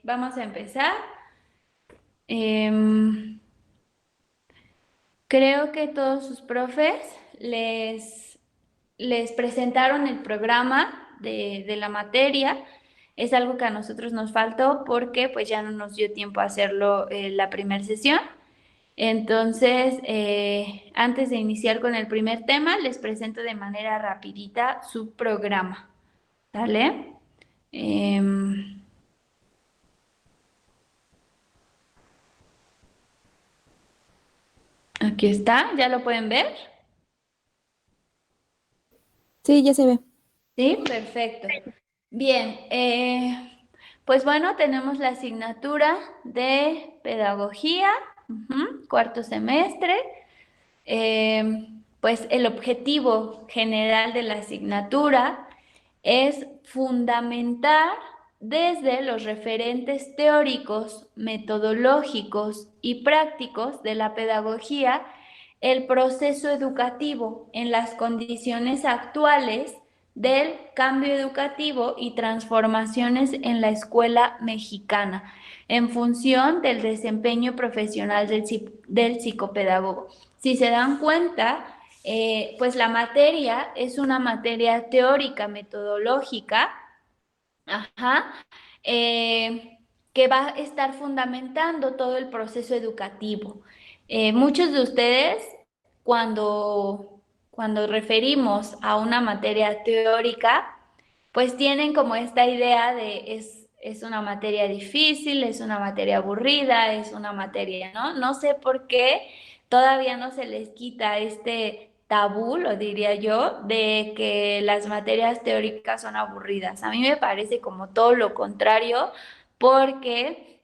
vamos a empezar. Em, Creo que todos sus profes les presentaron el programa de la materia. Es algo que a nosotros nos faltó porque pues ya no nos dio tiempo a hacerlo la primera sesión. Entonces, antes de iniciar con el primer tema, les presento de manera rapidita su programa. ¿Vale? Em, Aquí está, ¿ya lo pueden ver? Sí, ya se ve. Sí, perfecto. Bien, pues bueno, tenemos la asignatura de pedagogía, cuarto semestre. Pues el objetivo general de la asignatura es fundamentar desde los referentes teóricos, metodológicos y prácticos de la pedagogía el proceso educativo en las condiciones actuales del cambio educativo y transformaciones en la escuela mexicana en función del desempeño profesional del psicopedagogo. Si se dan cuenta, pues la materia es una materia teórica, metodológica, ajá, que va a estar fundamentando todo el proceso educativo. Muchos de ustedes, cuando referimos a una materia teórica, pues tienen como esta idea de es una materia difícil, es una materia aburrida, es una materia, ¿no? No sé por qué todavía no se les quita este tabú, lo diría yo, de que las materias teóricas son aburridas. A mí me parece como todo lo contrario, porque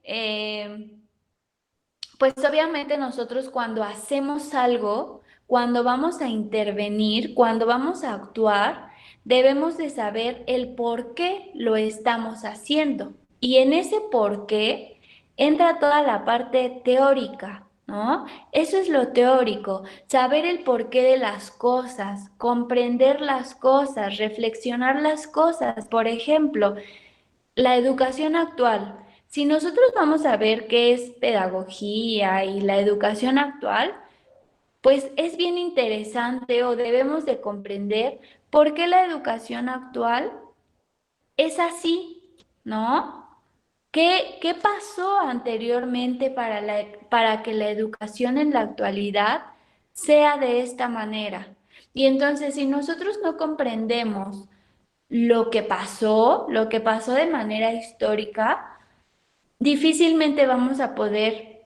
pues obviamente nosotros cuando hacemos algo, cuando vamos a intervenir, cuando vamos a actuar, debemos de saber el por qué lo estamos haciendo. Y en ese por qué entra toda la parte teórica, ¿no? Eso es lo teórico, saber el porqué de las cosas, comprender las cosas, reflexionar las cosas. Por ejemplo, la educación actual. Si nosotros vamos a ver qué es pedagogía y la educación actual, pues es bien interesante o debemos de comprender por qué la educación actual es así, ¿no? ¿Qué pasó anteriormente para que la educación en la actualidad sea de esta manera? Y entonces, si nosotros no comprendemos lo que pasó de manera histórica, difícilmente vamos a poder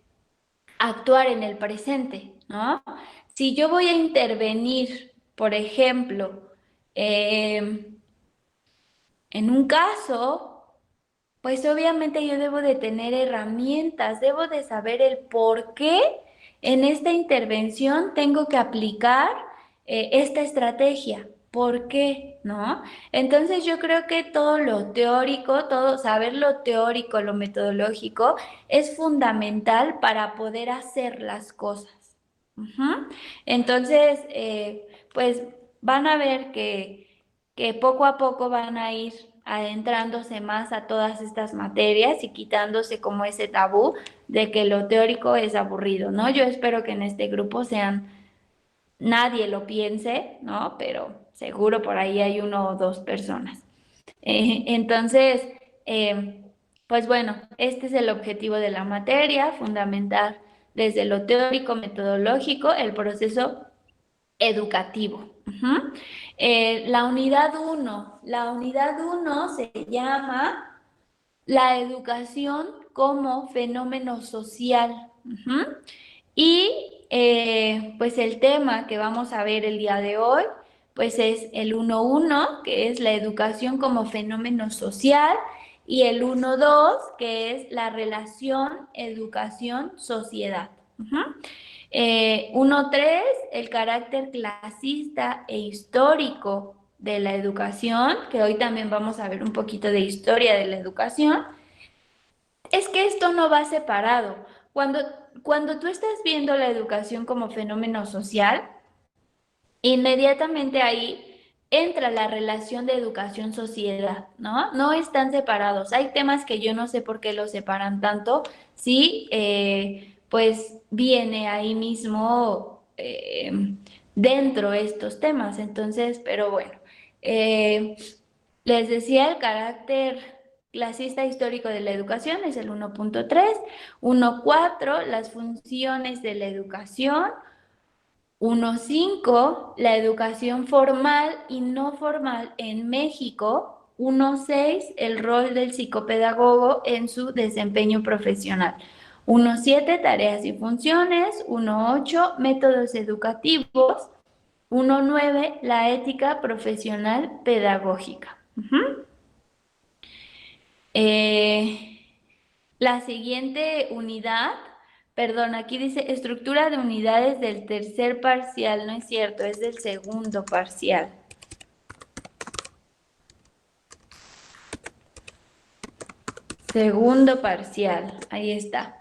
actuar en el presente, ¿no? Si yo voy a intervenir, por ejemplo, eh, en un caso, pues obviamente yo debo de tener herramientas, debo de saber el por qué en esta intervención tengo que aplicar esta estrategia. ¿Por qué? ¿No? Entonces yo creo que todo lo teórico, todo saber lo teórico, lo metodológico, es fundamental para poder hacer las cosas. Ujú. Entonces, pues van a ver que poco a poco van a ir adentrándose más a todas estas materias y quitándose como ese tabú de que lo teórico es aburrido, ¿no? Yo espero que en este grupo nadie lo piense, ¿no? Pero seguro por ahí hay uno o dos personas. Entonces, eh, pues bueno, este es el objetivo de la materia, fundamentar desde lo teórico, metodológico, el proceso educativo. La unidad uno se llama la educación como fenómeno social. Y pues el tema que vamos a ver el día de hoy, pues es el 1.1, que es la educación como fenómeno social, y el 1.2, que es la relación educación-sociedad. 1.3, el carácter clasista e histórico de la educación, que hoy también vamos a ver un poquito de historia de la educación. Es que esto no va separado. Cuando, cuando tú estás viendo la educación como fenómeno social, inmediatamente ahí entra la relación de educación-sociedad, ¿no? No están separados. Hay temas que yo no sé por qué los separan tanto, sí, pues viene ahí mismo dentro estos temas. Entonces, pero bueno, eh, les decía el carácter clasista histórico de la educación es el 1.3, 1.4, las funciones de la educación, 1.5, la educación formal y no formal en México. 1.6, el rol del psicopedagogo en su desempeño profesional. 1.7, tareas y funciones. 1.8, métodos educativos. 1.9, la ética profesional pedagógica. Eh, la siguiente unidad, perdón, aquí dice estructura de unidades del tercer parcial, no es cierto, es del segundo parcial. Segundo parcial, ahí está.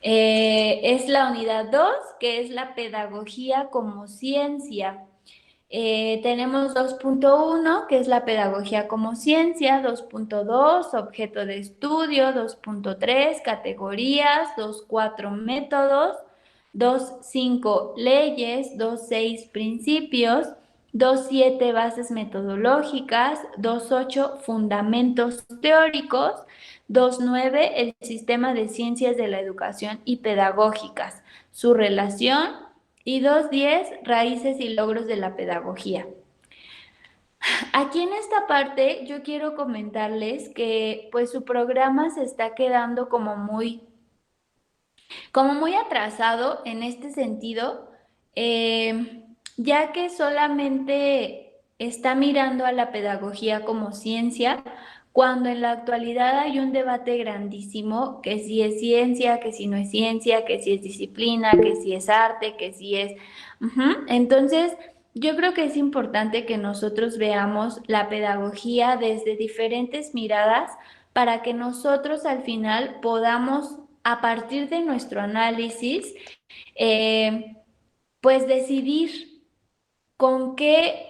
Es la unidad 2, que es la pedagogía como ciencia. Tenemos 2.1, que es la pedagogía como ciencia, 2.2, objeto de estudio, 2.3, categorías, 2.4, métodos, 2.5, leyes, 2.6, principios, 2.7, bases metodológicas, 2.8, fundamentos teóricos, 2.9, el sistema de ciencias de la educación y pedagógicas, su relación, y 2.10, raíces y logros de la pedagogía. Aquí en esta parte yo quiero comentarles que pues su programa se está quedando como muy atrasado en este sentido, ya que solamente está mirando a la pedagogía como ciencia, cuando en la actualidad hay un debate grandísimo, que si es ciencia, que si no es ciencia, que si es disciplina, que si es arte, que si es... Entonces, yo creo que es importante que nosotros veamos la pedagogía desde diferentes miradas para que nosotros al final podamos, a partir de nuestro análisis, pues decidir con qué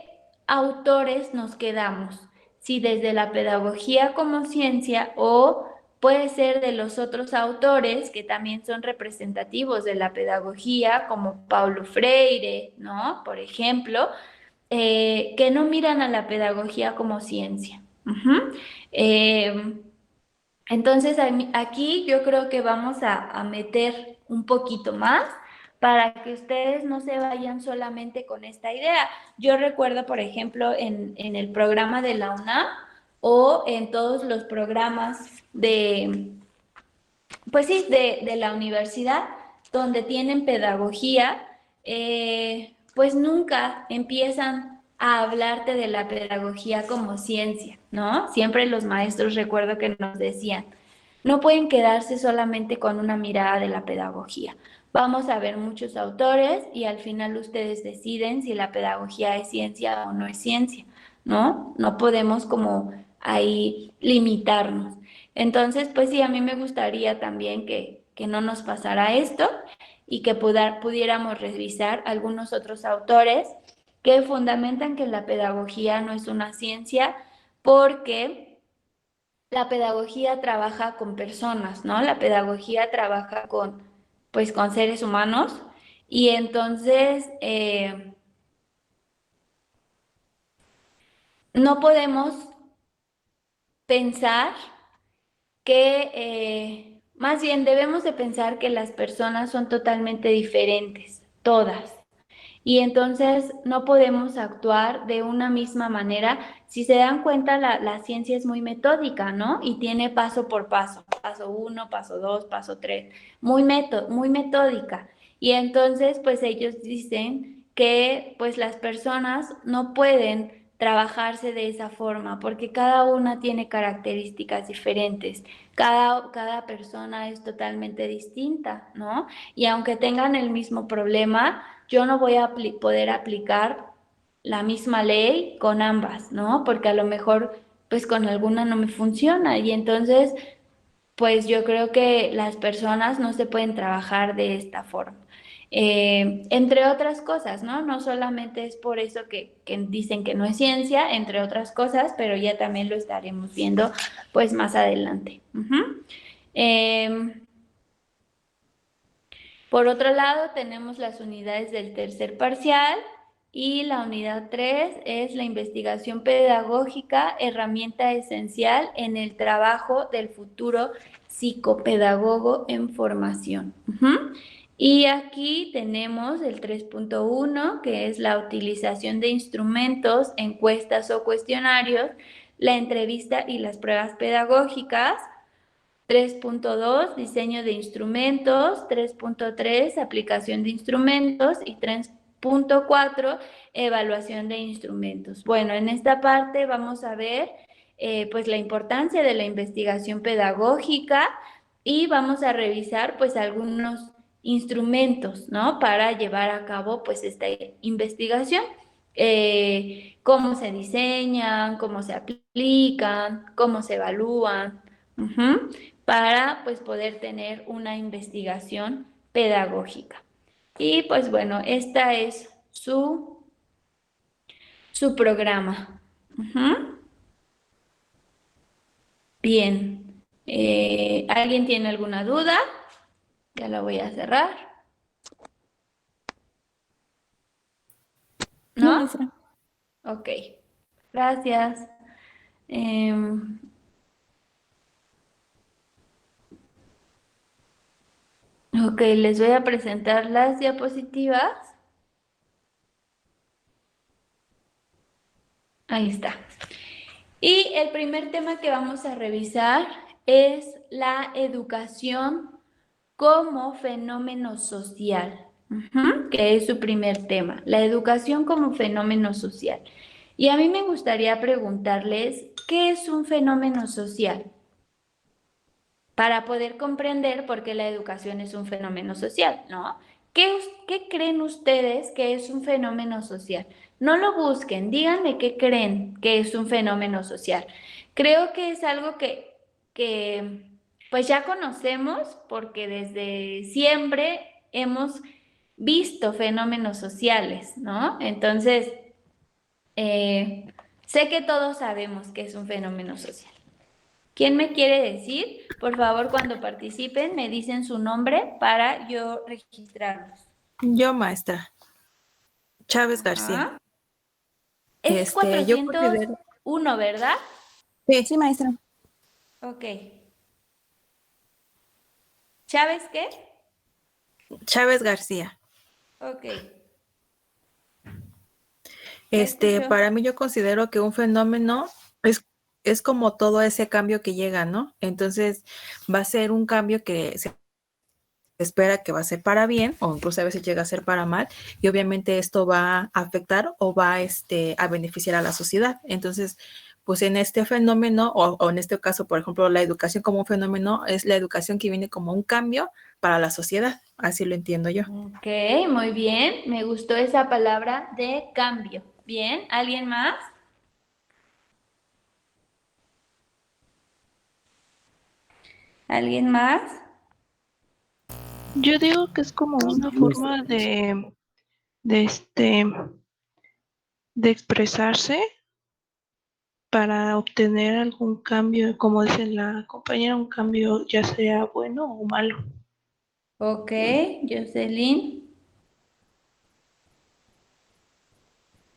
autores nos quedamos, si desde la pedagogía como ciencia o puede ser de los otros autores que también son representativos de la pedagogía, como Paulo Freire, ¿no? Por ejemplo, que no miran a la pedagogía como ciencia. Eh, entonces, aquí yo creo que vamos a meter un poquito más para que ustedes no se vayan solamente con esta idea. Yo recuerdo, por ejemplo, en el programa de la UNAM o en todos los programas de, pues sí, de la universidad, donde tienen pedagogía, pues nunca empiezan a hablarte de la pedagogía como ciencia, ¿no? Siempre los maestros recuerdo que nos decían, no pueden quedarse solamente con una mirada de la pedagogía. Vamos a ver muchos autores y al final ustedes deciden si la pedagogía es ciencia o no es ciencia, ¿no? No podemos como ahí limitarnos. Entonces, pues sí, a mí me gustaría también que no nos pasara esto y que pudiéramos revisar algunos otros autores que fundamentan que la pedagogía no es una ciencia porque la pedagogía trabaja con personas, ¿no? La pedagogía trabaja pues, con seres humanos y entonces no podemos pensar que más bien debemos de pensar que las personas son totalmente diferentes, todas. Y entonces no podemos actuar de una misma manera. Si se dan cuenta, la ciencia es muy metódica, ¿no? Y tiene paso por paso, paso 1, paso 2, paso 3, muy metódica. Y entonces, pues ellos dicen que pues las personas no pueden trabajarse de esa forma porque cada una tiene características diferentes, cada persona es totalmente distinta, ¿no? Y aunque tengan el mismo problema, yo no voy a poder aplicar la misma ley con ambas, ¿no? Porque a lo mejor, pues con alguna no me funciona y entonces, pues yo creo que las personas no se pueden trabajar de esta forma. entre otras cosas, ¿no? No solamente es por eso que dicen que no es ciencia, entre otras cosas, pero ya también lo estaremos viendo pues más adelante. Por otro lado, tenemos las unidades del tercer parcial y la unidad 3 es la investigación pedagógica, herramienta esencial en el trabajo del futuro psicopedagogo en formación. Y aquí tenemos el 3.1, que es la utilización de instrumentos, encuestas o cuestionarios, la entrevista y las pruebas pedagógicas. 3.2, diseño de instrumentos. 3.3, aplicación de instrumentos. Y 3.4, evaluación de instrumentos. Bueno, en esta parte vamos a ver pues la importancia de la investigación pedagógica y vamos a revisar pues algunos instrumentos, ¿no? Para llevar a cabo pues esta investigación. Cómo se diseñan, cómo se aplican, cómo se evalúan. Para pues poder tener una investigación pedagógica. Y pues bueno, esta es su programa. Bien. ¿Alguien tiene alguna duda? Ya la voy a cerrar. No, ¿No? maestra. Ok. Gracias. Ok, les voy a presentar las diapositivas. Ahí está. Y el primer tema que vamos a revisar es la educación como fenómeno social, que es su primer tema, la educación como fenómeno social. Y a mí me gustaría preguntarles, ¿qué es un fenómeno social? Para poder comprender por qué la educación es un fenómeno social, ¿no? ¿Qué creen ustedes que es un fenómeno social? No lo busquen, díganme qué creen que es un fenómeno social. Creo que es algo que pues ya conocemos porque desde siempre hemos visto fenómenos sociales, ¿no? Entonces, sé que todos sabemos que es un fenómeno social. ¿Quién me quiere decir? Por favor, cuando participen, me dicen su nombre para yo registrarlos. Yo, maestra. Chávez García. Ajá. Es Yo considero. 401, ¿verdad? Sí, Sí, maestra. Ok. ¿Chávez qué? Chávez García. Ok. Te escucho. Para mí yo considero que un fenómeno es como todo ese cambio que llega, ¿no? Entonces va a ser un cambio que se espera que va a ser para bien o incluso a veces llega a ser para mal y obviamente esto va a afectar o va a beneficiar a la sociedad. Entonces, pues en este fenómeno o en este caso, por ejemplo, la educación como un fenómeno es la educación que viene como un cambio para la sociedad. Así lo entiendo yo. Ok, muy bien. Me gustó esa palabra de cambio. Bien, ¿alguien más? ¿Alguien más? Yo digo que es como una forma de este de expresarse para obtener algún cambio, como dice la compañera, un cambio ya sea bueno o malo. Ok, Jocelyn.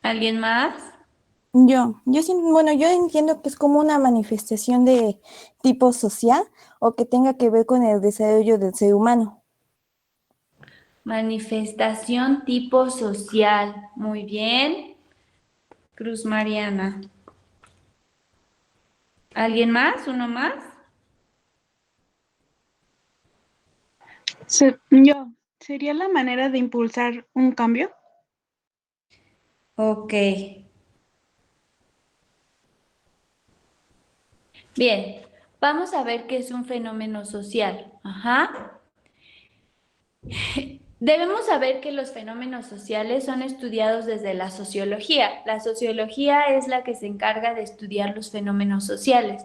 ¿Alguien más? Bueno, yo entiendo que es como una manifestación de tipo social o que tenga que ver con el desarrollo del ser humano. Manifestación tipo social. Muy bien. Cruz Mariana. ¿Alguien más? ¿Uno más? ¿Sería la manera de impulsar un cambio? Ok. Bien, vamos a ver qué es un fenómeno social. Ajá. Debemos saber que los fenómenos sociales son estudiados desde la sociología. La sociología es la que se encarga de estudiar los fenómenos sociales.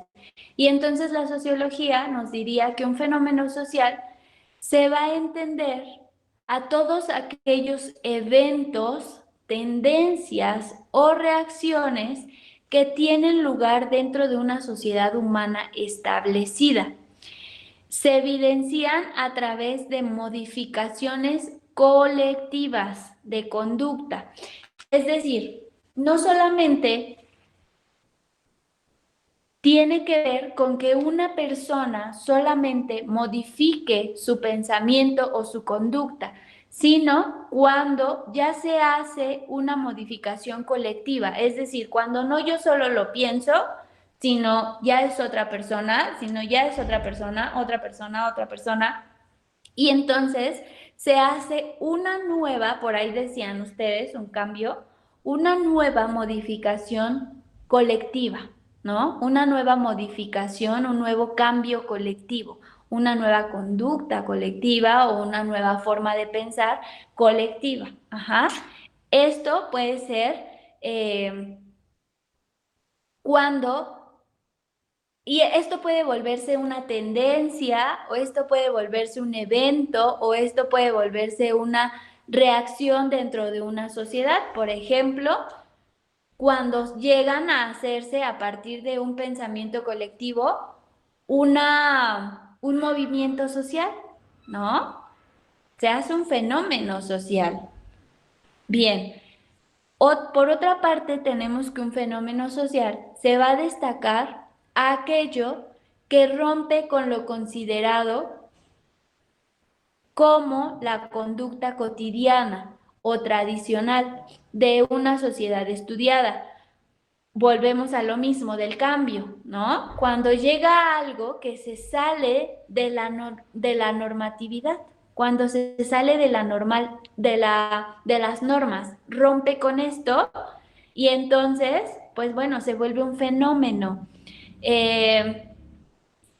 Y entonces la sociología nos diría que un fenómeno social se va a entender a todos aquellos eventos, tendencias o reacciones que tienen lugar dentro de una sociedad humana establecida. Se evidencian a través de modificaciones colectivas de conducta. Es decir, no solamente tiene que ver con que una persona solamente modifique su pensamiento o su conducta, sino cuando ya se hace una modificación colectiva, es decir, cuando no yo solo lo pienso, sino ya es otra persona, otra persona, otra persona, y entonces se hace una nueva, por ahí decían ustedes, un cambio, una nueva modificación colectiva, ¿no? Una nueva modificación, un nuevo cambio colectivo, una nueva conducta colectiva o una nueva forma de pensar colectiva. Ajá. Esto puede ser cuando y esto puede volverse una tendencia, o esto puede volverse un evento, o esto puede volverse una reacción dentro de una sociedad. Por ejemplo, cuando llegan a hacerse a partir de un pensamiento colectivo un movimiento social, ¿no? Se hace un fenómeno social. Bien. Por otra parte, tenemos que un fenómeno social se va a destacar aquello que rompe con lo considerado como la conducta cotidiana o tradicional de una sociedad estudiada. Volvemos a lo mismo del cambio, ¿no? Cuando llega algo que se sale de la normatividad, cuando se sale de de las normas, rompe con esto y entonces, pues bueno, se vuelve un fenómeno.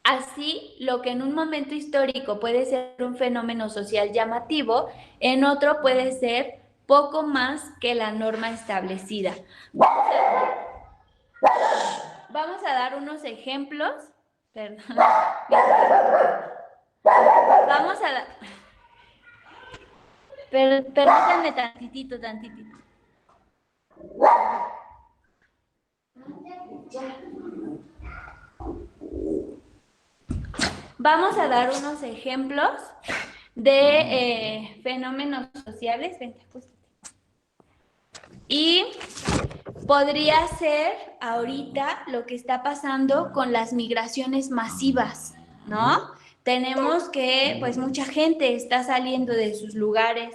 Así, lo que en un momento histórico puede ser un fenómeno social llamativo, en otro puede ser poco más que la norma establecida. Vamos a dar unos ejemplos. Perdón. Vamos a dar. Permítanme tantitito. Vamos a dar unos ejemplos de fenómenos sociales. Y podría ser ahorita lo que está pasando con las migraciones masivas, ¿no? Tenemos que, pues mucha gente está saliendo de sus lugares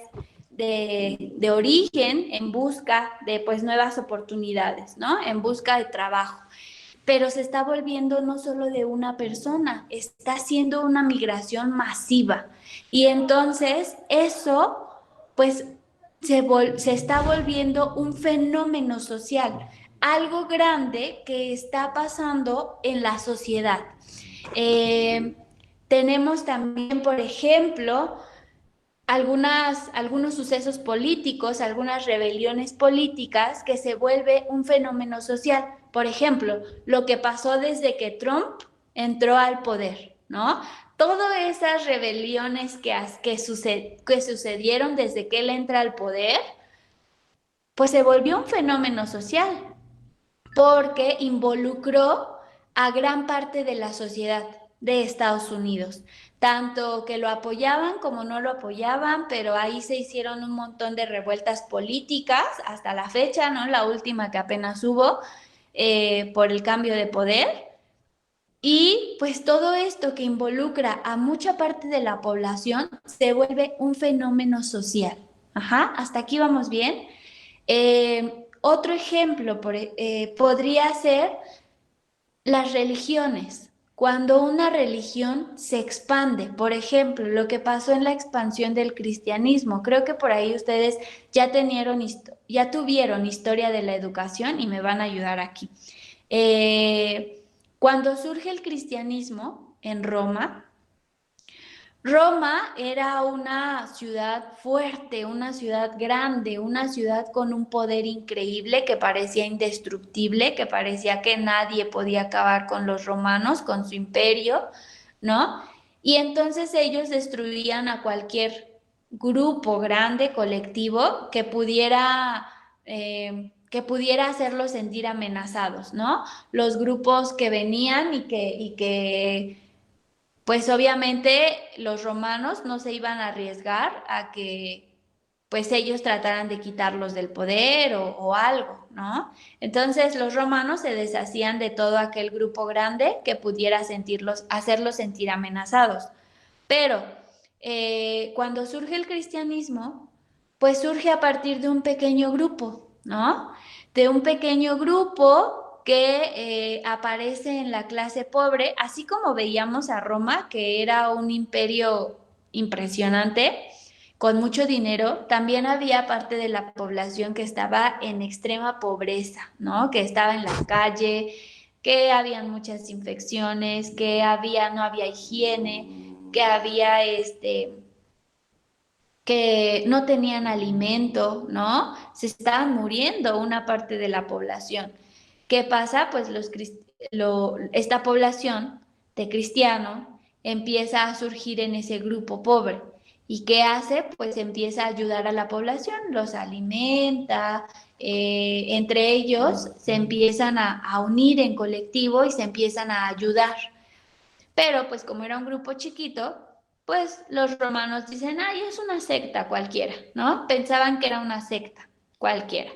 de origen en busca de, pues, nuevas oportunidades, ¿no? En busca de trabajo. Pero se está volviendo no solo de una persona, está siendo una migración masiva. Y entonces eso, pues, se está volviendo un fenómeno social, algo grande que está pasando en la sociedad. Tenemos también, por ejemplo, algunos sucesos políticos, algunas rebeliones políticas que se vuelve un fenómeno social. Por ejemplo, lo que pasó desde que Trump entró al poder, ¿no? Todas esas rebeliones que sucedieron desde que él entra al poder, pues se volvió un fenómeno social, porque involucró a gran parte de la sociedad de Estados Unidos, tanto que lo apoyaban como no lo apoyaban, pero ahí se hicieron un montón de revueltas políticas hasta la fecha, ¿no? La última que apenas hubo por el cambio de poder. Y pues todo esto que involucra a mucha parte de la población se vuelve un fenómeno social. Ajá, hasta aquí vamos bien. Otro ejemplo podría ser las religiones. Cuando una religión se expande, por ejemplo, lo que pasó en la expansión del cristianismo, creo que por ahí ustedes ya tuvieron historia de la educación y me van a ayudar aquí. Cuando surge el cristianismo en Roma era una ciudad fuerte, una ciudad grande, una ciudad con un poder increíble que parecía indestructible, que parecía que nadie podía acabar con los romanos, con su imperio, ¿no? Y entonces ellos destruían a cualquier grupo grande, colectivo, que pudiera hacerlos sentir amenazados, ¿no? Los grupos que venían y que pues obviamente los romanos no se iban a arriesgar a que pues ellos trataran de quitarlos del poder o algo, ¿no? Entonces los romanos se deshacían de todo aquel grupo grande que pudiera hacerlos sentir amenazados. Pero cuando surge el cristianismo, pues surge a partir de un pequeño grupo, ¿no? De un pequeño grupo que aparece en la clase pobre, así como veíamos a Roma, que era un imperio impresionante, con mucho dinero, también había parte de la población que estaba en extrema pobreza, ¿no? Que estaba en la calle, que habían muchas infecciones, no había higiene, que no tenían alimento, ¿no? Se estaban muriendo una parte de la población. ¿Qué pasa? Pues esta población de cristianos empieza a surgir en ese grupo pobre. ¿Y qué hace? Pues empieza a ayudar a la población, los alimenta, entre ellos se empiezan a unir en colectivo y se empiezan a ayudar. Pero pues como era un grupo chiquito, pues los romanos dicen, ay, es una secta cualquiera, ¿no? Pensaban que era una secta cualquiera.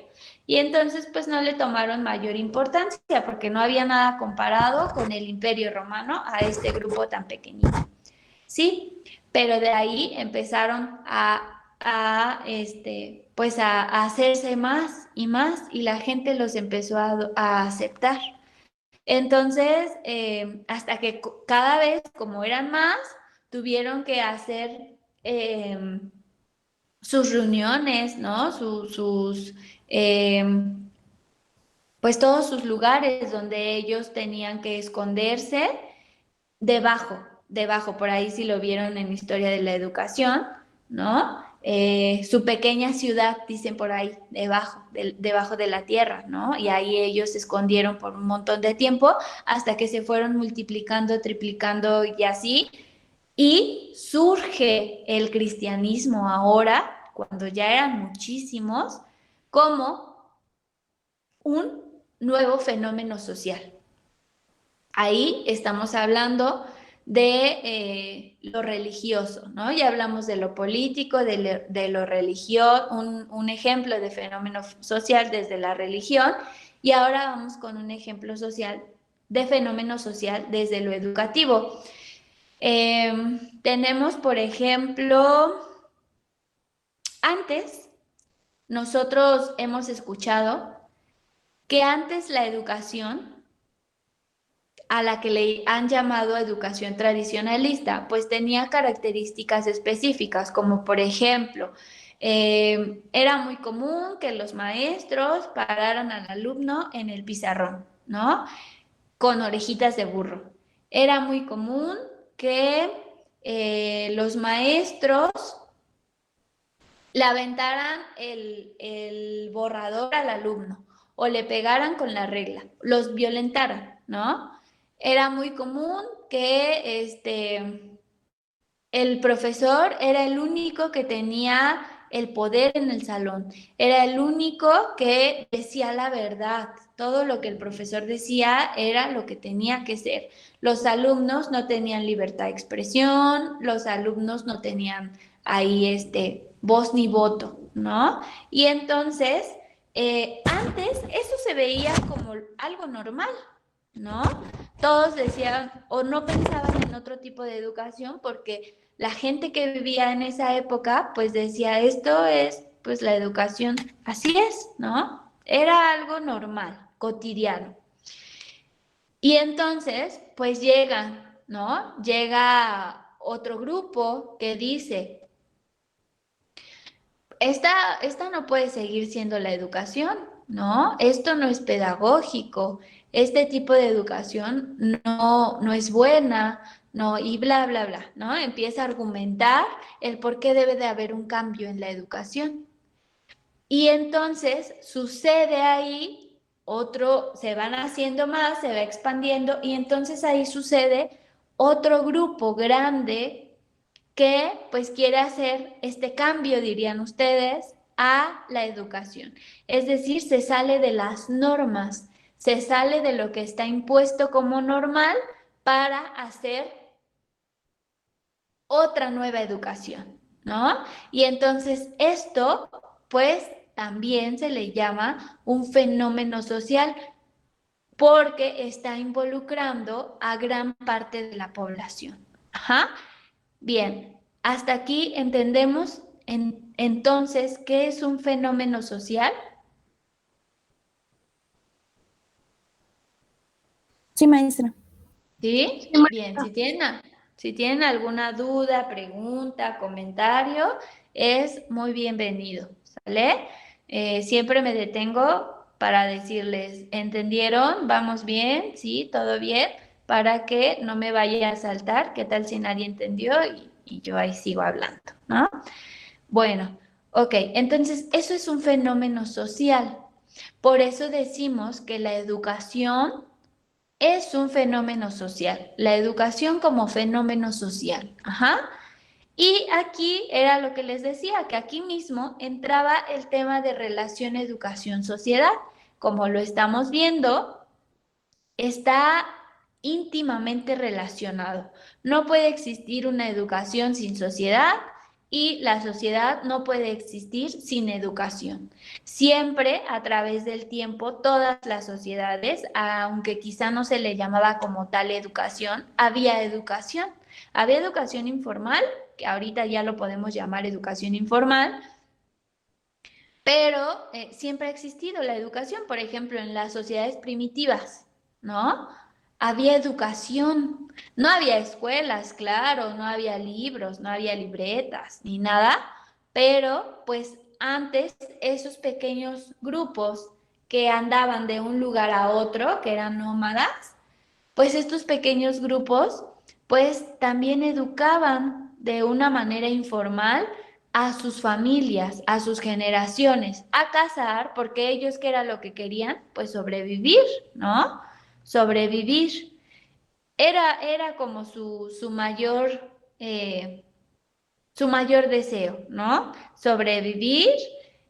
Y entonces pues no le tomaron mayor importancia porque no había nada comparado con el Imperio Romano a este grupo tan pequeñito. Sí, pero de ahí empezaron pues a hacerse más y la gente los empezó a aceptar. Entonces, hasta que cada vez, como eran más, tuvieron que hacer sus reuniones, ¿no? Pues todos sus lugares donde ellos tenían que esconderse debajo, por ahí si lo vieron en Historia de la Educación, ¿no? Su pequeña ciudad, dicen por ahí, debajo de la tierra, ¿no? Y ahí ellos se escondieron por un montón de tiempo hasta que se fueron multiplicando, triplicando y así. Y surge el cristianismo ahora, cuando ya eran muchísimos, como un nuevo fenómeno social. Ahí estamos hablando de lo religioso, ¿no? Ya hablamos de lo político, de lo religioso, un ejemplo de fenómeno social desde la religión, y ahora vamos con un ejemplo de fenómeno social desde lo educativo. Tenemos, por ejemplo, antes, nosotros hemos escuchado que antes la educación, a la que le han llamado educación tradicionalista, pues tenía características específicas, como por ejemplo, era muy común que los maestros pararan al alumno en el pizarrón, ¿no? Con orejitas de burro. Era muy común que los maestros le aventaran el borrador al alumno o le pegaran con la regla, los violentaran, ¿no? Era muy común que el profesor era el único que tenía el poder en el salón, era el único que decía la verdad. Todo lo que el profesor decía era lo que tenía que ser. Los alumnos no tenían libertad de expresión, los alumnos no tenían ahí voz ni voto, ¿no? Y entonces, antes eso se veía como algo normal, ¿no? Todos decían o no pensaban en otro tipo de educación porque la gente que vivía en esa época pues decía, esto es pues la educación, así es, ¿no? Era algo normal, cotidiano. Y entonces pues llega, ¿no? Llega otro grupo que dice, esta no puede seguir siendo la educación, ¿no? Esto no es pedagógico, este tipo de educación no es buena, ¿no? Y bla, bla, bla, ¿no? Empieza a argumentar el por qué debe de haber un cambio en la educación. Y entonces sucede ahí se van haciendo más, se va expandiendo, y entonces ahí sucede otro grupo grande que pues quiere hacer este cambio, dirían ustedes, a la educación. Es decir, se sale de las normas, se sale de lo que está impuesto como normal para hacer otra nueva educación, ¿no? Y entonces esto, pues, también se le llama un fenómeno social porque está involucrando a gran parte de la población. Ajá. Bien, hasta aquí entendemos entonces qué es un fenómeno social. Sí, maestra. ¿Sí? Bien, si tienen alguna duda, pregunta, comentario, es muy bienvenido, ¿sale? Siempre me detengo para decirles, ¿entendieron? ¿Vamos bien? ¿Sí? ¿Todo bien? Para que no me vaya a saltar, ¿qué tal si nadie entendió? Y yo ahí sigo hablando, ¿no? Bueno, ok, entonces eso es un fenómeno social. Por eso decimos que la educación es un fenómeno social, la educación como fenómeno social. Ajá. Y aquí era lo que les decía, que aquí mismo entraba el tema de relación educación-sociedad. Como lo estamos viendo, está íntimamente relacionado. No puede existir una educación sin sociedad y la sociedad no puede existir sin educación. Siempre a través del tiempo, todas las sociedades, aunque quizá no se le llamaba como tal educación, había educación. Había educación informal, que ahorita ya lo podemos llamar educación informal, pero siempre ha existido la educación, por ejemplo, en las sociedades primitivas, ¿no? Había educación, no había escuelas, claro, no había libros, no había libretas, ni nada, pero pues antes esos pequeños grupos que andaban de un lugar a otro, que eran nómadas, pues estos pequeños grupos, pues también educaban de una manera informal a sus familias, a sus generaciones, a casar, porque ellos, ¿qué era lo que querían? Pues sobrevivir, ¿no? Sobrevivir. Era como su mayor deseo, ¿no? Sobrevivir,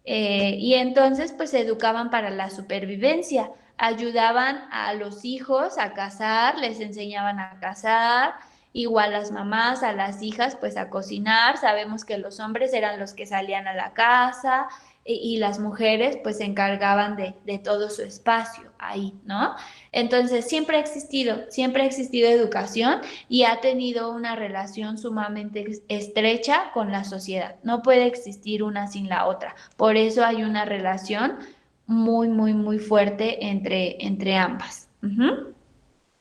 y entonces pues se educaban para la supervivencia, ayudaban a los hijos a cazar, les enseñaban a cazar, igual las mamás, a las hijas pues a cocinar, sabemos que los hombres eran los que salían a la casa y las mujeres pues se encargaban de todo su espacio ahí, ¿no? Entonces siempre ha existido educación y ha tenido una relación sumamente estrecha con la sociedad. No puede existir una sin la otra. Por eso hay una relación muy, muy, muy fuerte entre ambas. Ujú.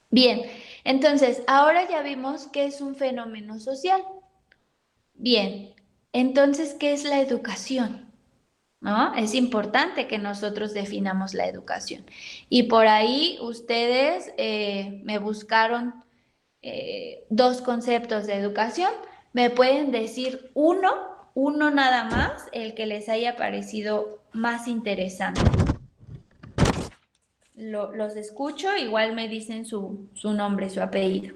Bien, entonces ahora ya vimos qué es un fenómeno social. Bien, entonces, ¿qué es la educación? ¿No? Es importante que nosotros definamos la educación. Y por ahí ustedes me buscaron dos conceptos de educación. ¿Me pueden decir uno nada más, el que les haya parecido más interesante? Los escucho, igual me dicen su nombre, su apellido.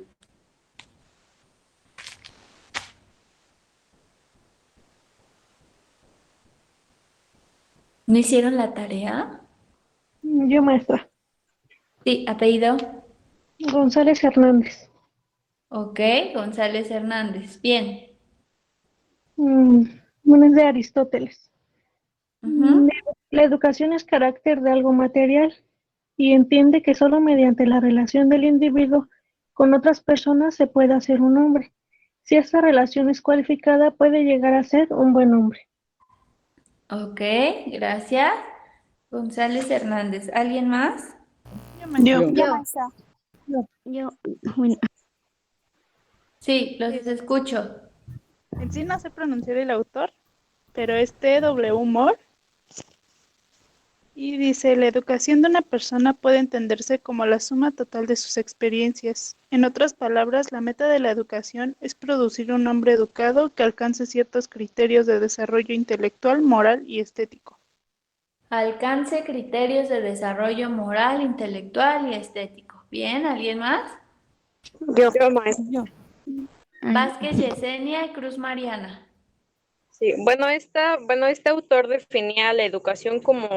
¿No hicieron la tarea? Yo, maestra. Sí, apellido. González Hernández. Ok, González Hernández. Bien. Mm, bueno, es de Aristóteles. Ujú. La educación es carácter de algo material y entiende que solo mediante la relación del individuo con otras personas se puede hacer un hombre. Si esta relación es cualificada, puede llegar a ser un buen hombre. Ok, gracias. González Hernández. ¿Alguien más? Yo. Yo, maestra. Yo, bueno, Sí, los escucho. En sí no sé pronunciar el autor, pero es T.W. Moore y dice, la educación de una persona puede entenderse como la suma total de sus experiencias. En otras palabras, la meta de la educación es producir un hombre educado que alcance ciertos criterios de desarrollo intelectual, moral y estético. Alcance criterios de desarrollo moral, intelectual y estético. Bien, ¿alguien más? yo maestra. Yo. Vázquez Yesenia y Cruz Mariana. Sí, este autor definía la educación como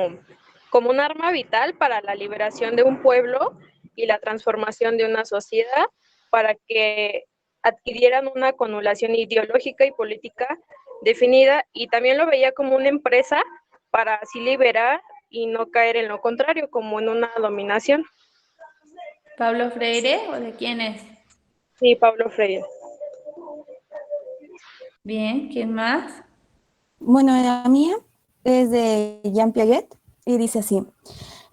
un arma vital para la liberación de un pueblo y la transformación de una sociedad para que adquirieran una connotación ideológica y política definida, y también lo veía como una empresa para así liberar y no caer en lo contrario, como en una dominación. ¿Pablo Freire o de quién es? Sí, Pablo Freire. Bien, ¿quién más? Bueno, la mía es de Jean Piaget y dice así: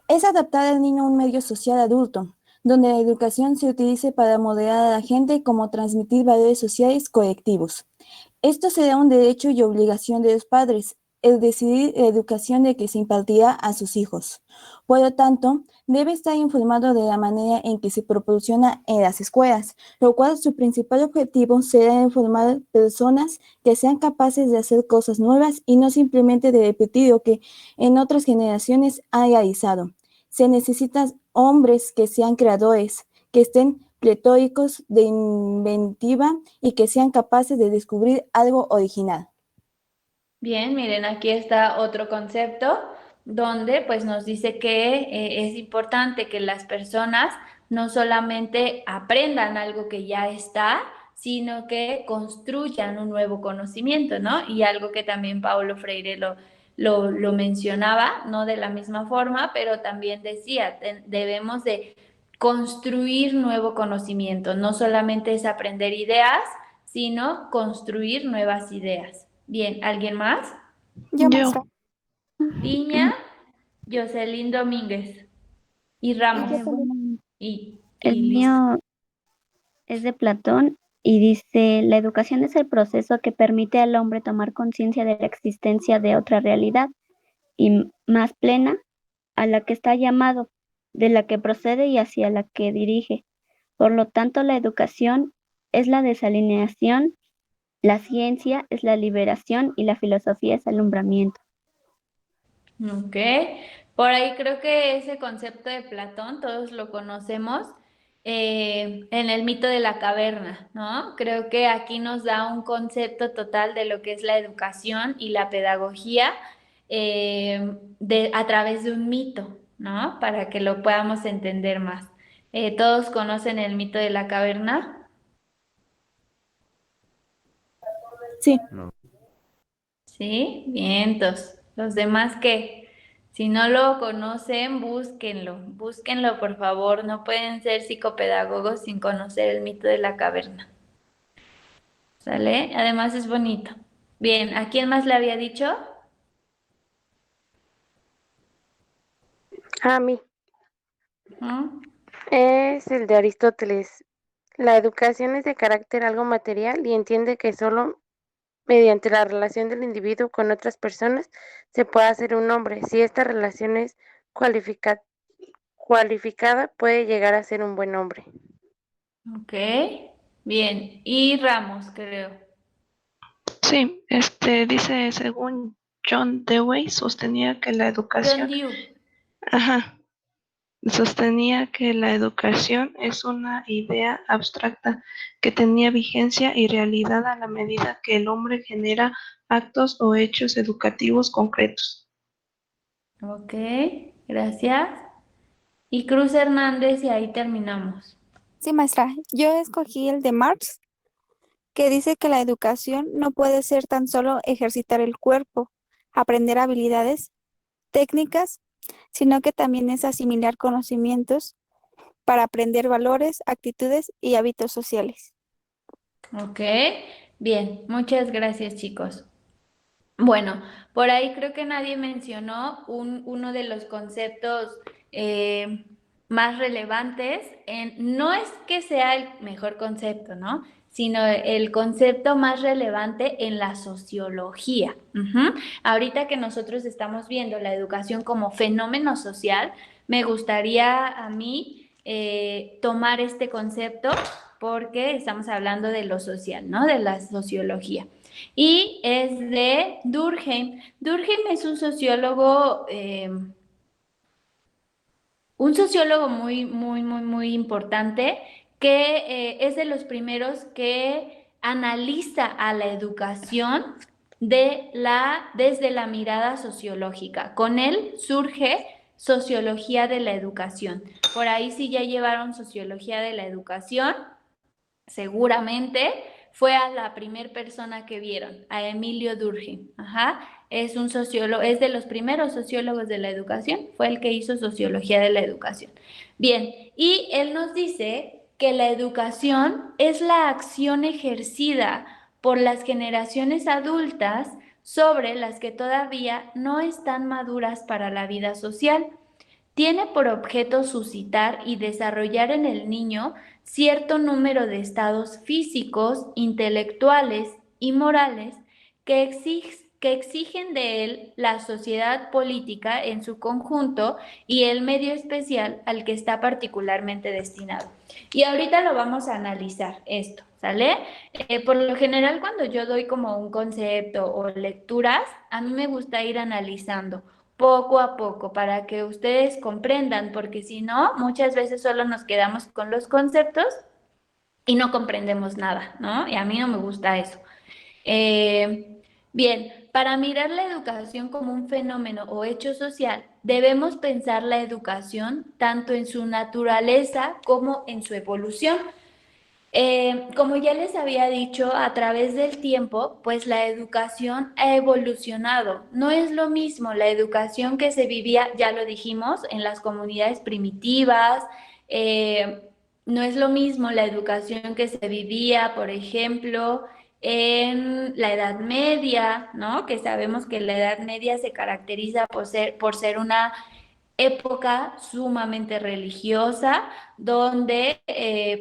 es adaptar al niño a un medio social adulto, donde la educación se utilice para moderar a la gente como transmitir valores sociales colectivos. Esto será un derecho y obligación de los padres, el decidir la educación de que se impartirá a sus hijos. Por lo tanto, debe estar informado de la manera en que se proporciona en las escuelas, lo cual su principal objetivo será informar personas que sean capaces de hacer cosas nuevas y no simplemente de repetir lo que en otras generaciones ha realizado. Se necesitan hombres que sean creadores, que estén pletóricos de inventiva y que sean capaces de descubrir algo original. Bien, miren, aquí está otro concepto donde pues nos dice que es importante que las personas no solamente aprendan algo que ya está, sino que construyan un nuevo conocimiento, ¿no? Y algo que también Paulo Freire lo mencionaba, no de la misma forma, pero también decía, debemos de construir nuevo conocimiento, no solamente es aprender ideas, sino construir nuevas ideas. Bien, ¿alguien más? Yo, Yo, maestra. Piña, Jocelyn Domínguez y Ramos. Bueno, el Y listo. mío es de Platón y dice, la educación es el proceso que permite al hombre tomar conciencia de la existencia de otra realidad y más plena a la que está llamado, de la que procede y hacia la que dirige. Por lo tanto, la educación es la desalineación, la ciencia es la liberación y la filosofía es alumbramiento. Ok. Por ahí creo que ese concepto de Platón, todos lo conocemos en el mito de la caverna, ¿no? Creo que aquí nos da un concepto total de lo que es la educación y la pedagogía a través de un mito, ¿no? Para que lo podamos entender más. ¿Todos conocen el mito de la caverna? Sí. Sí, vientos. Los demás que, si no lo conocen, búsquenlo por favor. No pueden ser psicopedagogos sin conocer el mito de la caverna. ¿Sale? Además es bonito. Bien, ¿a quién más le había dicho? A mí. ¿Mm? Es el de Aristóteles. La educación es de carácter algo material y entiende que solo mediante la relación del individuo con otras personas se puede hacer un hombre. Si esta relación es cualificada, puede llegar a ser un buen hombre. Ok, bien. Y Ramos, creo. sí, dice, según John Dewey, sostenía que la John educación, Dewey. ajá, sostenía que la educación es una idea abstracta que tenía vigencia y realidad a la medida que el hombre genera actos o hechos educativos concretos. Ok, gracias. Y Cruz Hernández y ahí terminamos. Sí, maestra. Yo escogí el de Marx, que dice que la educación no puede ser tan solo ejercitar el cuerpo, aprender habilidades técnicas, sino que también es asimilar conocimientos para aprender valores, actitudes y hábitos sociales. Ok, bien, muchas gracias chicos. Bueno, por ahí creo que nadie mencionó uno de los conceptos eh, más relevantes. No es que sea el mejor concepto, ¿no? Sino el concepto más relevante en la sociología. Ujú. Ahorita que nosotros estamos viendo la educación como fenómeno social, me gustaría a mí tomar este concepto porque estamos hablando de lo social, ¿no? De la sociología. Y es de Durkheim. Durkheim es un sociólogo muy, muy, muy, muy importante que es de los primeros que analiza a la educación desde la mirada sociológica. Con él surge sociología de la educación. Por ahí si ya llevaron sociología de la educación, seguramente fue a la primer persona que vieron, a Emilio Durkheim. Es un sociólogo, es de los primeros sociólogos de la educación, fue el que hizo sociología de la educación. Bien, y él nos dice que la educación es la acción ejercida por las generaciones adultas sobre las que todavía no están maduras para la vida social. Tiene por objeto suscitar y desarrollar en el niño cierto número de estados físicos, intelectuales y morales que exigen de él la sociedad política en su conjunto y el medio especial al que está particularmente destinado. Y ahorita lo vamos a analizar esto, ¿sale? Por lo general, cuando yo doy como un concepto o lecturas, a mí me gusta ir analizando poco a poco para que ustedes comprendan, porque si no, muchas veces solo nos quedamos con los conceptos y no comprendemos nada, ¿no? Y a mí no me gusta eso. Bien, para mirar la educación como un fenómeno o hecho social, debemos pensar la educación tanto en su naturaleza como en su evolución. Como ya les había dicho, a través del tiempo, pues la educación ha evolucionado. No es lo mismo la educación que se vivía, ya lo dijimos, en las comunidades primitivas, no es lo mismo la educación que se vivía, por ejemplo, en la Edad Media, ¿no? Que sabemos que la Edad Media se caracteriza por ser una época sumamente religiosa, donde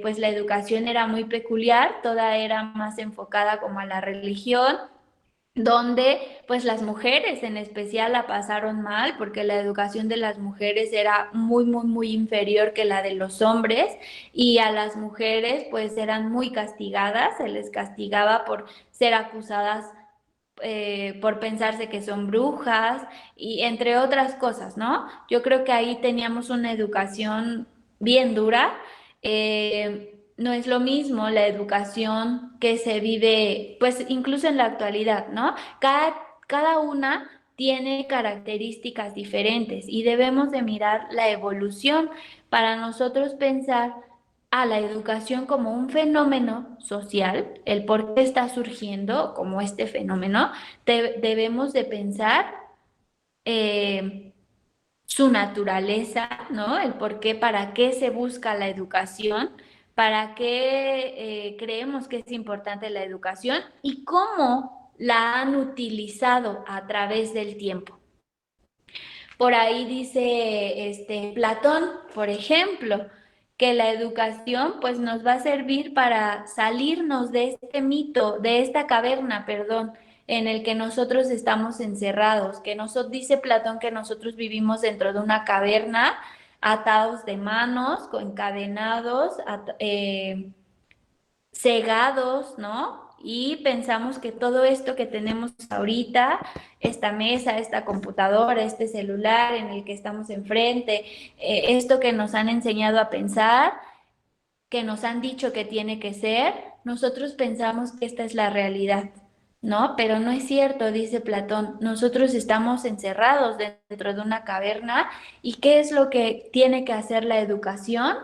pues la educación era muy peculiar, toda era más enfocada como a la religión, donde pues las mujeres en especial la pasaron mal porque la educación de las mujeres era muy inferior que la de los hombres y a las mujeres pues eran muy castigadas, se les castigaba por ser acusadas por pensarse que son brujas y entre otras cosas, ¿no? Yo creo que ahí teníamos una educación bien dura. No es lo mismo la educación que se vive, pues incluso en la actualidad, ¿no? Cada una tiene características diferentes y debemos de mirar la evolución para nosotros pensar a la educación como un fenómeno social, el por qué está surgiendo como este fenómeno, debemos de pensar su naturaleza, ¿no? El por qué, para qué se busca la educación, para qué creemos que es importante la educación y cómo la han utilizado a través del tiempo. Por ahí dice Platón, por ejemplo, que la educación pues nos va a servir para salirnos de este mito, de esta caverna, perdón, en el que nosotros estamos encerrados, dice Platón que nosotros vivimos dentro de una caverna, atados de manos, encadenados, cegados, ¿no? Y pensamos que todo esto que tenemos ahorita, esta mesa, esta computadora, este celular en el que estamos enfrente, esto que nos han enseñado a pensar, que nos han dicho que tiene que ser, nosotros pensamos que esta es la realidad, ¿no? Pero no es cierto, dice Platón, nosotros estamos encerrados dentro de una caverna y ¿qué es lo que tiene que hacer la educación?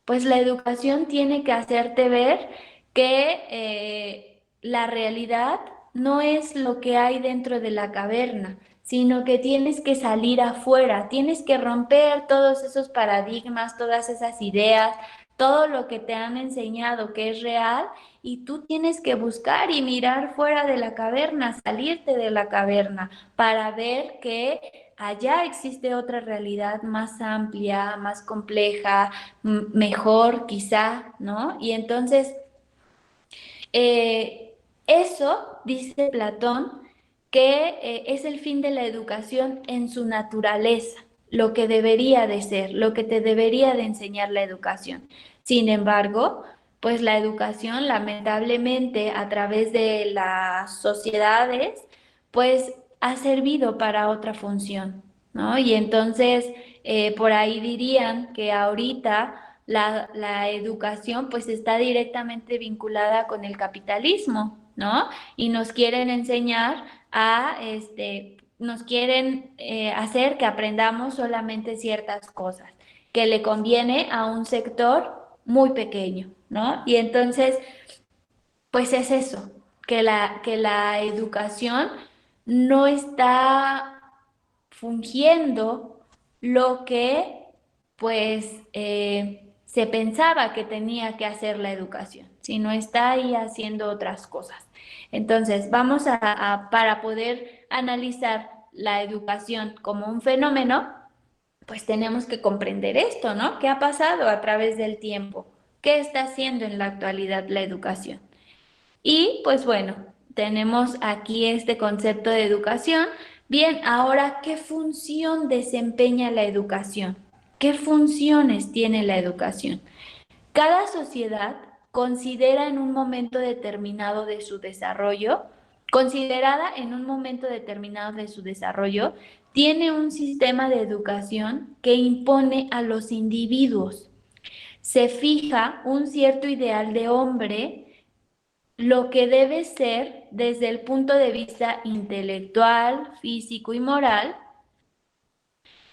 Pues la educación tiene que hacerte ver que la realidad no es lo que hay dentro de la caverna, sino que tienes que salir afuera, tienes que romper todos esos paradigmas, todas esas ideas, todo lo que te han enseñado que es real y tú tienes que buscar y mirar fuera de la caverna, salirte de la caverna para ver que allá existe otra realidad más amplia, más compleja, mejor quizá, ¿no? Y entonces, eso, dice Platón, que es el fin de la educación en su naturaleza, lo que debería de ser, lo que te debería de enseñar la educación. Sin embargo, pues la educación, lamentablemente, a través de las sociedades, pues ha servido para otra función, ¿no? Y entonces, por ahí dirían que ahorita la educación pues está directamente vinculada con el capitalismo, ¿no? Y nos quieren enseñar nos quieren hacer que aprendamos solamente ciertas cosas, que le conviene a un sector muy pequeño, ¿no? Y entonces, pues es eso, que la educación no está fungiendo lo que pues se pensaba que tenía que hacer la educación, sino está ahí haciendo otras cosas. Entonces, para poder analizar la educación como un fenómeno, pues tenemos que comprender esto, ¿no? ¿Qué ha pasado a través del tiempo? ¿Qué está haciendo en la actualidad la educación? Y pues bueno, tenemos aquí este concepto de educación. Bien, ahora, ¿qué función desempeña la educación? ¿Qué funciones tiene la educación? Cada sociedad considera en un momento determinado de su desarrollo, considerada en un momento determinado de su desarrollo, tiene un sistema de educación que impone a los individuos. Se fija un cierto ideal de hombre, lo que debe ser desde el punto de vista intelectual, físico y moral.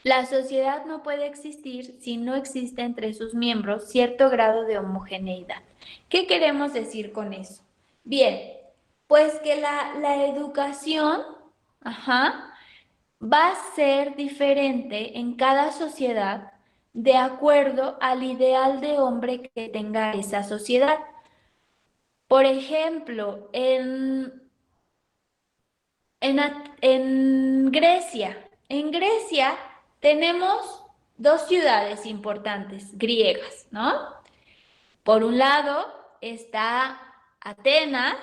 La sociedad no puede existir si no existe entre sus miembros cierto grado de homogeneidad. ¿Qué queremos decir con eso? Bien, pues que la educación, va a ser diferente en cada sociedad de acuerdo al ideal de hombre que tenga esa sociedad. Por ejemplo, en Grecia tenemos dos ciudades importantes griegas, ¿no? Por un lado está Atenas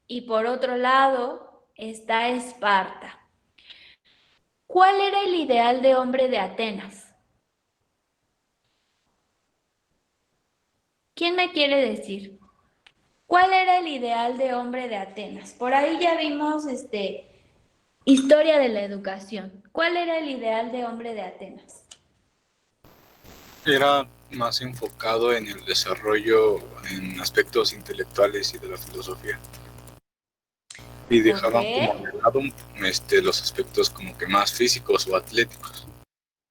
y por otro lado está Esparta. ¿Cuál era el ideal de hombre de Atenas? ¿Quién me quiere decir? ¿Cuál era el ideal de hombre de Atenas? Por ahí ya vimos historia de la educación. ¿Cuál era el ideal de hombre de Atenas? Era más enfocado en el desarrollo en aspectos intelectuales y de la filosofía. Y dejaban como de lado los aspectos como que más físicos o atléticos.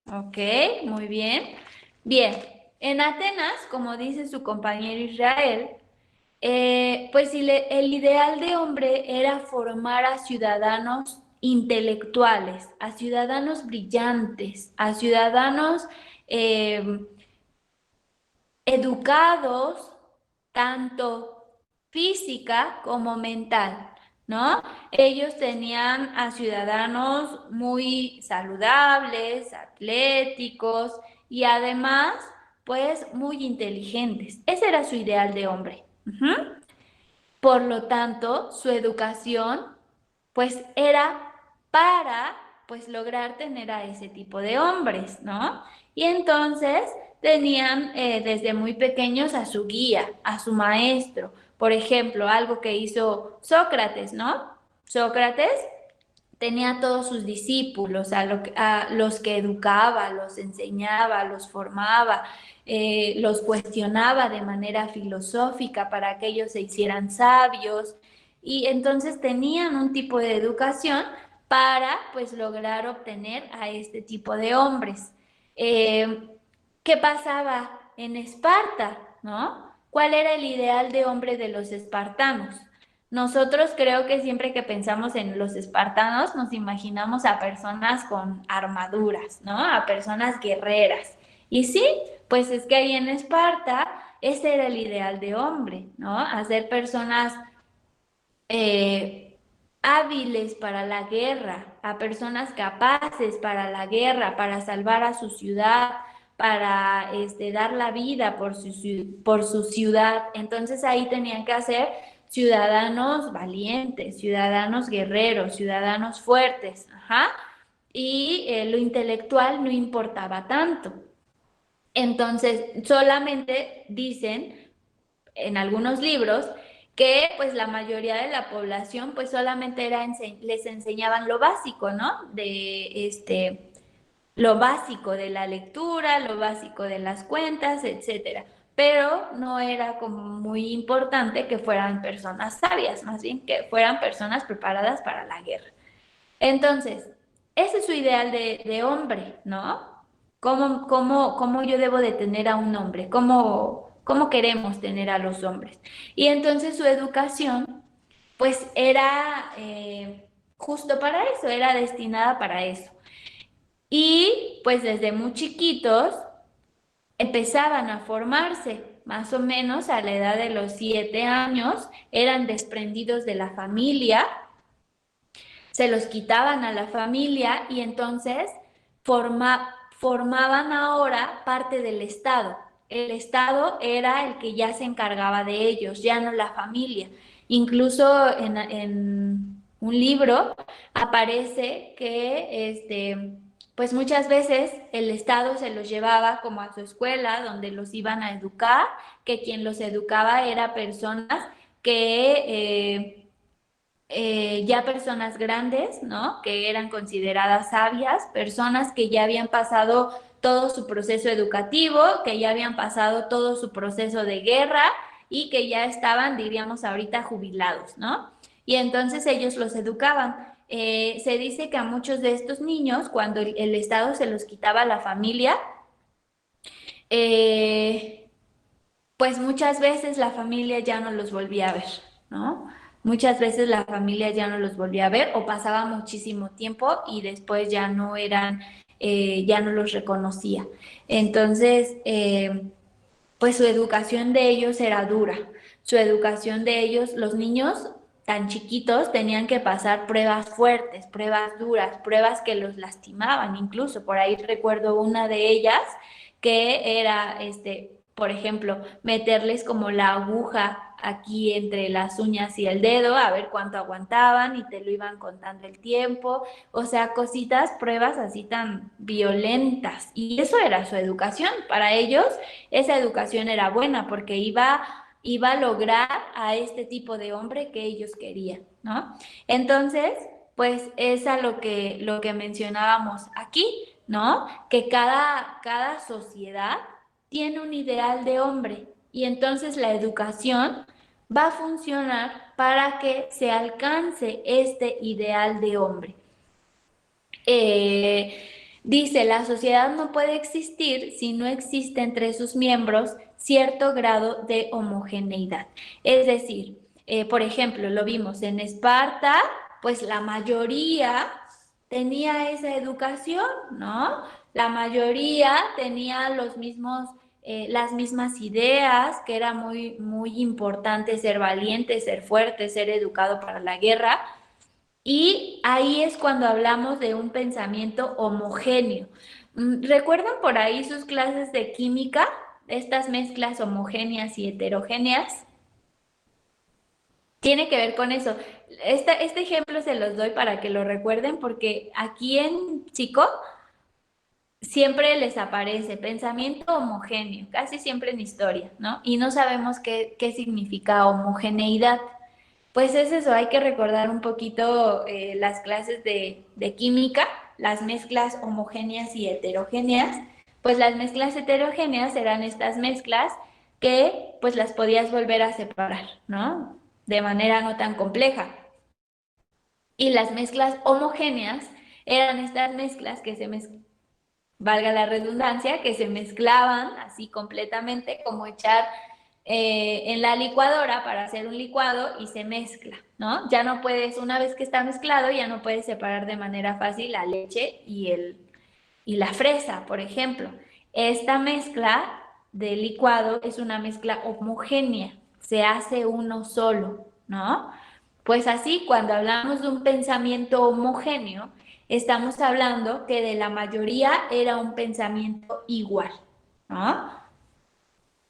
Ok, muy bien. Bien, en Atenas, como dice su compañero Israel, pues el ideal de hombre era formar a ciudadanos intelectuales, a ciudadanos brillantes, a ciudadanos educados, tanto física como mental, ¿no? Ellos tenían a ciudadanos muy saludables, atléticos y además, pues, muy inteligentes. Ese era su ideal de hombre. Por lo tanto, su educación, pues, era para, pues, lograr tener a ese tipo de hombres, ¿no? Y entonces tenían desde muy pequeños a su guía, a su maestro. Por ejemplo, algo que hizo Sócrates, ¿no? Sócrates tenía a todos sus discípulos, a los que educaba, los enseñaba, los formaba, los cuestionaba de manera filosófica para que ellos se hicieran sabios. Y entonces tenían un tipo de educación para, pues, lograr obtener a este tipo de hombres. ¿Qué pasaba en Esparta, no? ¿Cuál era el ideal de hombre de los espartanos? Nosotros creo que siempre que pensamos en los espartanos nos imaginamos a personas con armaduras, ¿no? A personas guerreras. Y sí, pues es que ahí en Esparta ese era el ideal de hombre, ¿no? Hacer personas hábiles para la guerra, a personas capaces para la guerra, para salvar a su ciudad, para dar la vida por su ciudad. Entonces ahí tenían que hacer ciudadanos valientes, ciudadanos guerreros, ciudadanos fuertes, y lo intelectual no importaba tanto. Entonces, solamente dicen en algunos libros que pues la mayoría de la población pues solamente les enseñaban lo básico, ¿no? lo básico de la lectura, lo básico de las cuentas, etcétera. Pero no era como muy importante que fueran personas sabias, más bien que fueran personas preparadas para la guerra. Entonces, ese es su ideal de hombre, ¿no? ¿Cómo yo debo de tener a un hombre? ¿Cómo queremos tener a los hombres? Y entonces su educación, pues era justo para eso, era destinada para eso. Y pues desde muy chiquitos empezaban a formarse, más o menos a la edad de los 7 años, eran desprendidos de la familia, se los quitaban a la familia y entonces formaban ahora parte del Estado. El Estado era el que ya se encargaba de ellos, ya no la familia. Incluso en un libro aparece que pues muchas veces el Estado se los llevaba como a su escuela donde los iban a educar, que quien los educaba era personas que ya personas grandes, ¿no? Que eran consideradas sabias, personas que ya habían pasado todo su proceso educativo, que ya habían pasado todo su proceso de guerra y que ya estaban, diríamos ahorita, jubilados, ¿no? Y entonces ellos los educaban. Se dice que a muchos de estos niños, cuando el Estado se los quitaba a la familia, pues muchas veces la familia ya no los volvía a ver, ¿no? Muchas veces la familia ya no los volvía a ver o pasaba muchísimo tiempo y después ya no eran, ya no los reconocía. Entonces, pues su educación de ellos era dura. Su educación de ellos, los niños tan chiquitos tenían que pasar pruebas fuertes, pruebas duras, pruebas que los lastimaban incluso. Por ahí recuerdo una de ellas que era, por ejemplo, meterles como la aguja aquí entre las uñas y el dedo, a ver cuánto aguantaban y te lo iban contando el tiempo, o sea, cositas, pruebas así tan violentas. Y eso era su educación. Para ellos, esa educación era buena porque iba a lograr a este tipo de hombre que ellos querían, ¿no? Entonces, pues es a lo que mencionábamos aquí, ¿no? Que cada sociedad tiene un ideal de hombre y entonces la educación va a funcionar para que se alcance este ideal de hombre. Dice, la sociedad no puede existir si no existe entre sus miembros cierto grado de homogeneidad. Es decir, por ejemplo, lo vimos en Esparta, pues la mayoría tenía esa educación, ¿no? La mayoría tenía las mismas ideas, que era muy, muy importante ser valiente, ser fuerte, ser educado para la guerra. Y ahí es cuando hablamos de un pensamiento homogéneo. ¿Recuerdan por ahí sus clases de química? Estas mezclas homogéneas y heterogéneas. Tiene que ver con eso. Este ejemplo se los doy para que lo recuerden porque aquí en Chico siempre les aparece pensamiento homogéneo, casi siempre en historia, ¿no? Y no sabemos qué significa homogeneidad. Pues es eso, hay que recordar un poquito las clases de química, las mezclas homogéneas y heterogéneas. Pues las mezclas heterogéneas eran estas mezclas que pues las podías volver a separar, ¿no? De manera no tan compleja. Y las mezclas homogéneas eran estas mezclas que valga la redundancia, que se mezclaban así completamente, como echar en la licuadora para hacer un licuado y se mezcla, ¿no? Ya no puedes, una vez que está mezclado, ya no puedes separar de manera fácil la leche y la fresa, por ejemplo. Esta mezcla de licuado es una mezcla homogénea, se hace uno solo, ¿no? Pues así, cuando hablamos de un pensamiento homogéneo, estamos hablando que de la mayoría era un pensamiento igual, ¿no?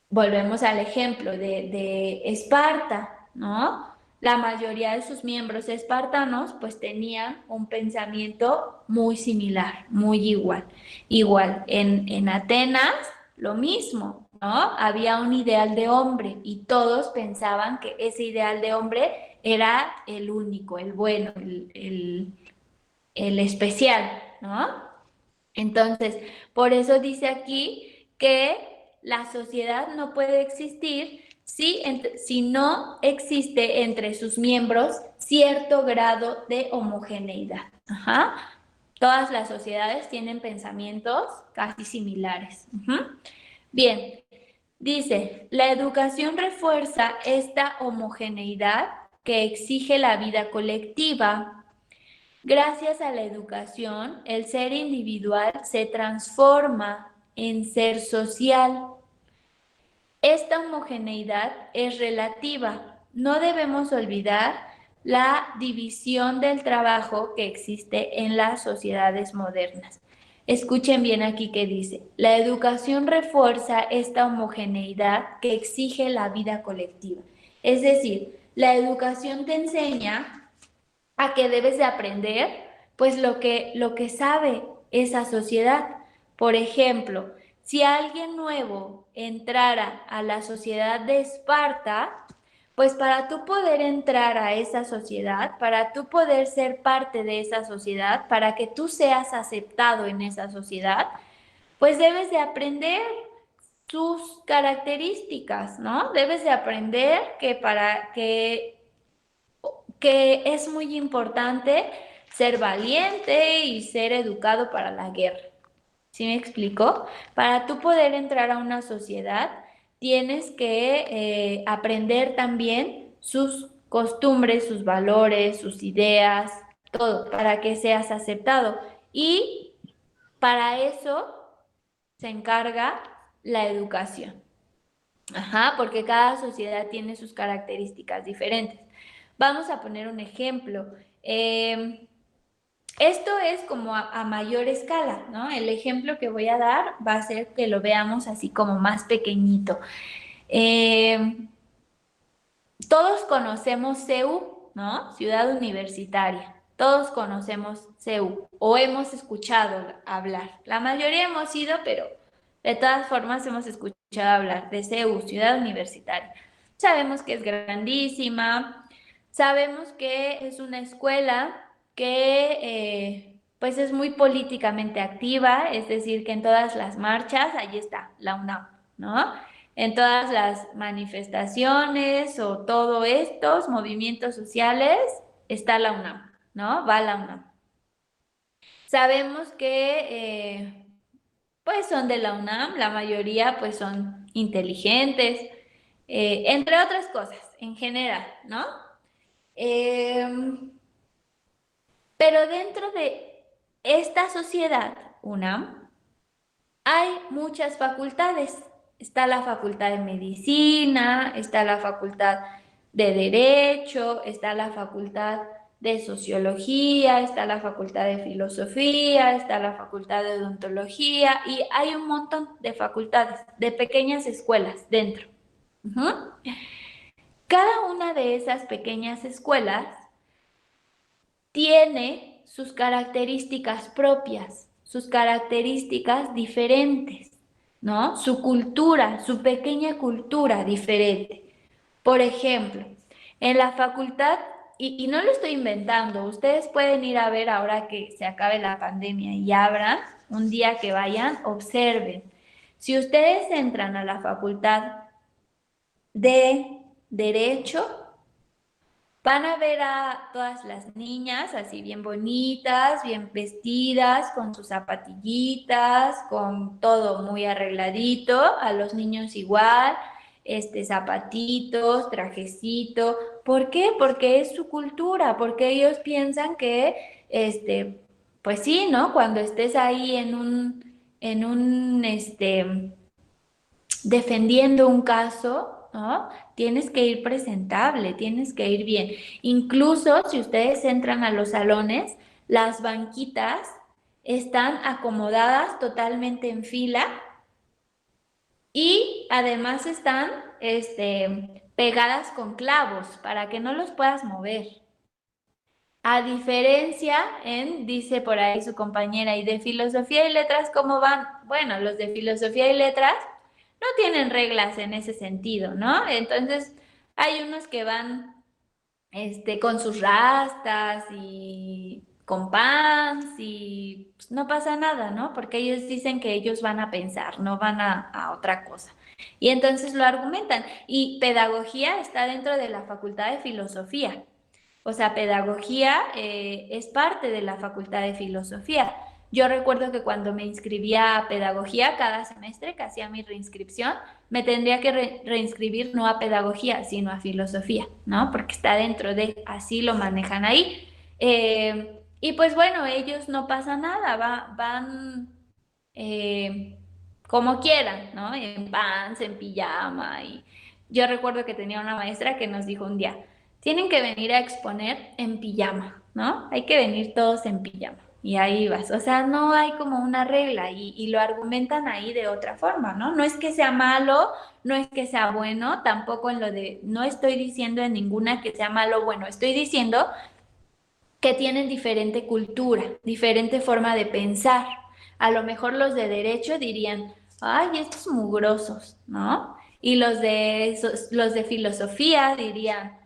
Volvemos al ejemplo de Esparta, ¿no? La mayoría de sus miembros espartanos pues tenían un pensamiento muy similar, muy igual. Igual, en Atenas lo mismo, ¿no? Había un ideal de hombre y todos pensaban que ese ideal de hombre era el único, el bueno, el especial, ¿no? Entonces, por eso dice aquí que la sociedad no puede existir si no existe entre sus miembros cierto grado de homogeneidad. Ajá. Todas las sociedades tienen pensamientos casi similares. Bien, dice, la educación refuerza esta homogeneidad que exige la vida colectiva. Gracias a la educación, el ser individual se transforma en ser social. Esta homogeneidad es relativa. No debemos olvidar la división del trabajo que existe en las sociedades modernas. Escuchen bien aquí que dice, la educación refuerza esta homogeneidad que exige la vida colectiva. Es decir, la educación te enseña a que debes de aprender pues lo que sabe esa sociedad. Por ejemplo, si alguien nuevo entrara a la sociedad de Esparta, pues para tú poder entrar a esa sociedad, para tú poder ser parte de esa sociedad, para que tú seas aceptado en esa sociedad, pues debes de aprender sus características, ¿no? Debes de aprender que es muy importante ser valiente y ser educado para la guerra. ¿Sí me explico? Para tú poder entrar a una sociedad, tienes que aprender también sus costumbres, sus valores, sus ideas, todo, para que seas aceptado. Y para eso se encarga la educación. Ajá, porque cada sociedad tiene sus características diferentes. Vamos a poner un ejemplo. Esto es como a mayor escala, ¿no? El ejemplo que voy a dar va a ser que lo veamos así como más pequeñito. Todos conocemos CEU, ¿no? Ciudad Universitaria. Todos conocemos CEU o hemos escuchado hablar. La mayoría hemos ido, pero de todas formas hemos escuchado hablar de CEU, Ciudad Universitaria. Sabemos que es grandísima, sabemos que es una escuela que pues es muy políticamente activa, es decir, que en todas las marchas, ahí está, la UNAM, ¿no? En todas las manifestaciones o todos estos movimientos sociales está la UNAM, ¿no? Va la UNAM. Sabemos que pues son de la UNAM, la mayoría pues son inteligentes, entre otras cosas, en general, ¿no? Pero dentro de esta sociedad, UNAM, hay muchas facultades. Está la facultad de medicina, está la facultad de derecho, está la facultad de sociología, está la facultad de filosofía, está la facultad de odontología y hay un montón de facultades, de pequeñas escuelas dentro. Cada una de esas pequeñas escuelas tiene sus características propias, sus características diferentes, ¿no? Su cultura, su pequeña cultura diferente. Por ejemplo, en la facultad, y no lo estoy inventando, ustedes pueden ir a ver ahora que se acabe la pandemia y abran, un día que vayan, observen. Si ustedes entran a la facultad de Derecho, van a ver a todas las niñas así bien bonitas, bien vestidas, con sus zapatillitas, con todo muy arregladito, a los niños igual, zapatitos, trajecito. ¿Por qué? Porque es su cultura, porque ellos piensan que, pues sí, ¿no? Cuando estés ahí defendiendo un caso, ¿no? Tienes que ir presentable, tienes que ir bien. Incluso si ustedes entran a los salones, las banquitas están acomodadas totalmente en fila y además están pegadas con clavos para que no los puedas mover. A diferencia dice por ahí su compañera, ¿y de filosofía y letras cómo van? Bueno, los de filosofía y letras no tienen reglas en ese sentido, ¿no? Entonces, hay unos que van con sus rastas y con pants y pues, no pasa nada, ¿no? Porque ellos dicen que ellos van a pensar, no van a otra cosa. Y entonces lo argumentan. Y pedagogía está dentro de la Facultad de Filosofía. O sea, pedagogía es parte de la Facultad de Filosofía. Yo recuerdo que cuando me inscribía a pedagogía cada semestre, que hacía mi reinscripción, me tendría que reinscribir no a pedagogía, sino a filosofía, ¿no? Porque está dentro de, así lo manejan ahí. Y pues bueno, ellos no pasa nada, van como quieran, ¿no? En pants, en pijama. Y yo recuerdo que tenía una maestra que nos dijo un día, tienen que venir a exponer en pijama, ¿no? Hay que venir todos en pijama. Y ahí vas. O sea, no hay como una regla y lo argumentan ahí de otra forma, ¿no? No es que sea malo, no es que sea bueno, tampoco en lo de, no estoy diciendo en ninguna que sea malo o bueno, estoy diciendo que tienen diferente cultura, diferente forma de pensar. A lo mejor los de derecho dirían, ay, estos mugrosos, ¿no? Y los de filosofía dirían,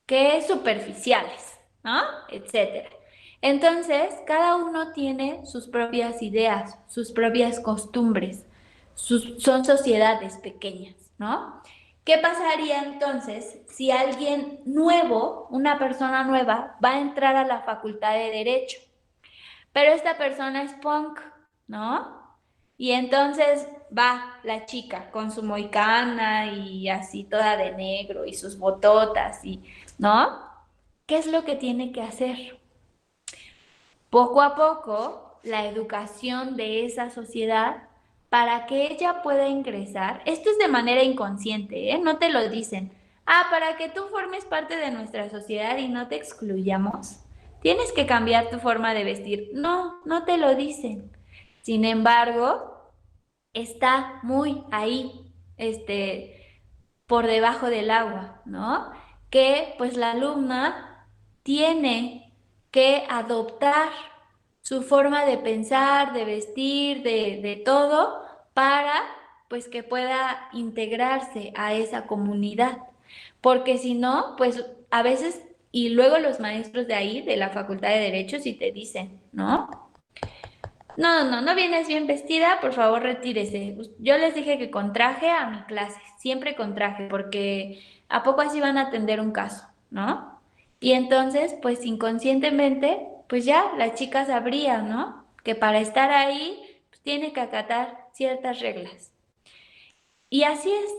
qué superficiales, ¿no? Etcétera. Entonces, cada uno tiene sus propias ideas, sus propias costumbres, son sociedades pequeñas, ¿no? ¿Qué pasaría entonces si alguien nuevo, una persona nueva, va a entrar a la facultad de Derecho? Pero esta persona es punk, ¿no? Y entonces va la chica con su moicana y así toda de negro y sus bototas y, ¿no? ¿Qué es lo que tiene que hacer? Poco a poco, la educación de esa sociedad para que ella pueda ingresar, esto es de manera inconsciente, ¿eh? No te lo dicen. Ah, para que tú formes parte de nuestra sociedad y no te excluyamos, tienes que cambiar tu forma de vestir. No, no te lo dicen. Sin embargo, está muy ahí, por debajo del agua, ¿no? Que pues la alumna tiene que adoptar su forma de pensar, de vestir, de todo, para pues que pueda integrarse a esa comunidad. Porque si no, pues a veces, y luego los maestros de ahí, de la Facultad de Derecho, sí te dicen, ¿no? No vienes bien vestida, por favor retírese. Yo les dije que con traje a mi clase, siempre con traje, porque ¿a poco así van a atender un caso, no? Y entonces, pues inconscientemente, pues ya la chica sabría, ¿no? Que para estar ahí, pues, tiene que acatar ciertas reglas. Y así es.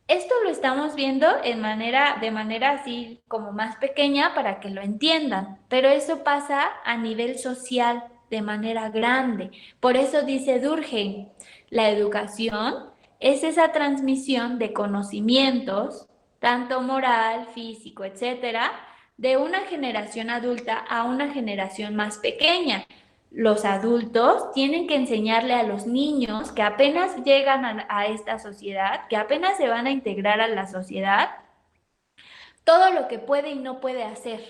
Esto lo estamos viendo de manera así como más pequeña para que lo entiendan, pero eso pasa a nivel social de manera grande. Por eso dice Durkheim, la educación es esa transmisión de conocimientos, tanto moral, físico, etcétera, de una generación adulta a una generación más pequeña. Los adultos tienen que enseñarle a los niños que apenas llegan a esta sociedad, que apenas se van a integrar a la sociedad, todo lo que puede y no puede hacer,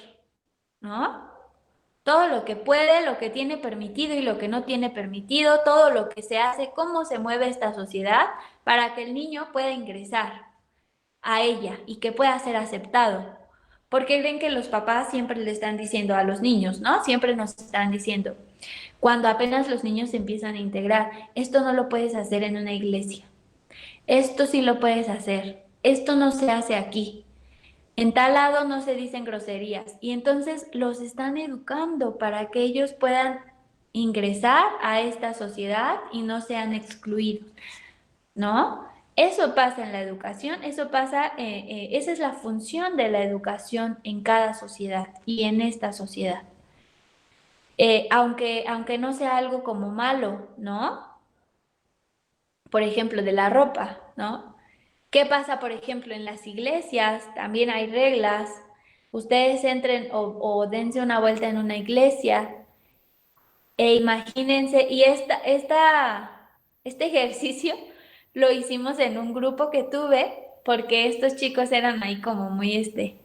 ¿no? Todo lo que puede, lo que tiene permitido y lo que no tiene permitido, todo lo que se hace, cómo se mueve esta sociedad para que el niño pueda ingresar a ella y que pueda ser aceptado. Porque creen que los papás siempre le están diciendo a los niños, ¿no? Siempre nos están diciendo, cuando apenas los niños se empiezan a integrar, esto no lo puedes hacer en una iglesia, esto sí lo puedes hacer, esto no se hace aquí, en tal lado no se dicen groserías. Y entonces los están educando para que ellos puedan ingresar a esta sociedad y no sean excluidos, ¿no? Eso pasa en la educación, eso pasa, esa es la función de la educación en cada sociedad y en esta sociedad. Aunque no sea algo como malo, ¿no? Por ejemplo, de la ropa, ¿no? ¿Qué pasa, por ejemplo, en las iglesias? También hay reglas. Ustedes entren o dense una vuelta en una iglesia e imagínense, y este ejercicio lo hicimos en un grupo que tuve, porque estos chicos eran ahí como muy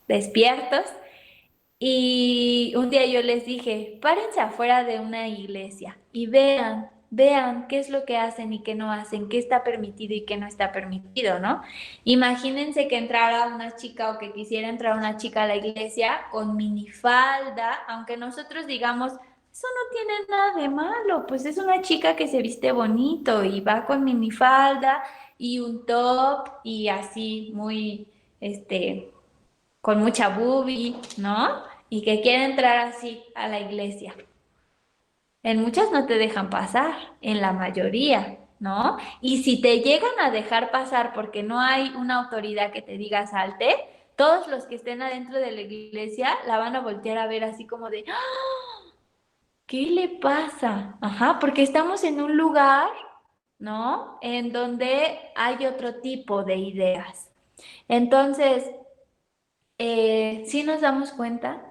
despiertos. Y un día yo les dije, párense afuera de una iglesia y vean vean qué es lo que hacen y qué no hacen, qué está permitido y qué no está permitido, ¿no? Imagínense que entrara una chica o que quisiera entrar una chica a la iglesia con minifalda, aunque nosotros digamos, eso no tiene nada de malo, pues es una chica que se viste bonito y va con minifalda y un top y así muy, con mucha boobie, ¿no? Y que quiere entrar así a la iglesia. En muchas no te dejan pasar, en la mayoría, ¿no? Y si te llegan a dejar pasar porque no hay una autoridad que te diga salte, todos los que estén adentro de la iglesia la van a voltear a ver así como de, ¡ah! ¿Qué le pasa? Ajá, porque estamos en un lugar, ¿no? En donde hay otro tipo de ideas. Entonces, sí nos damos cuenta,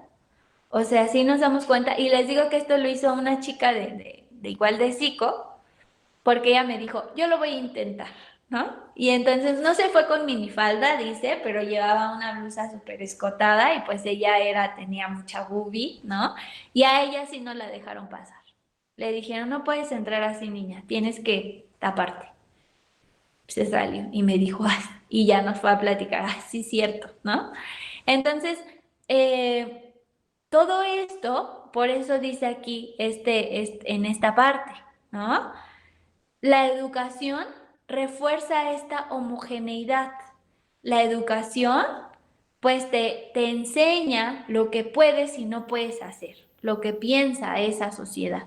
o sea, sí nos damos cuenta, y les digo que esto lo hizo una chica de igual de psico, porque ella me dijo, yo lo voy a intentar, ¿no? Y entonces no se fue con minifalda, dice, pero llevaba una blusa súper escotada y pues ella tenía mucha boobie, ¿no? Y a ella sí no la dejaron pasar. Le dijeron, no puedes entrar así, niña, tienes que taparte. Se salió y me dijo, "Ay", y ya nos fue a platicar, "Ay, sí, cierto", ¿no? Entonces, todo esto, por eso dice aquí, en esta parte, ¿no? La educación refuerza esta homogeneidad. La educación, pues te enseña lo que puedes y no puedes hacer, lo que piensa esa sociedad,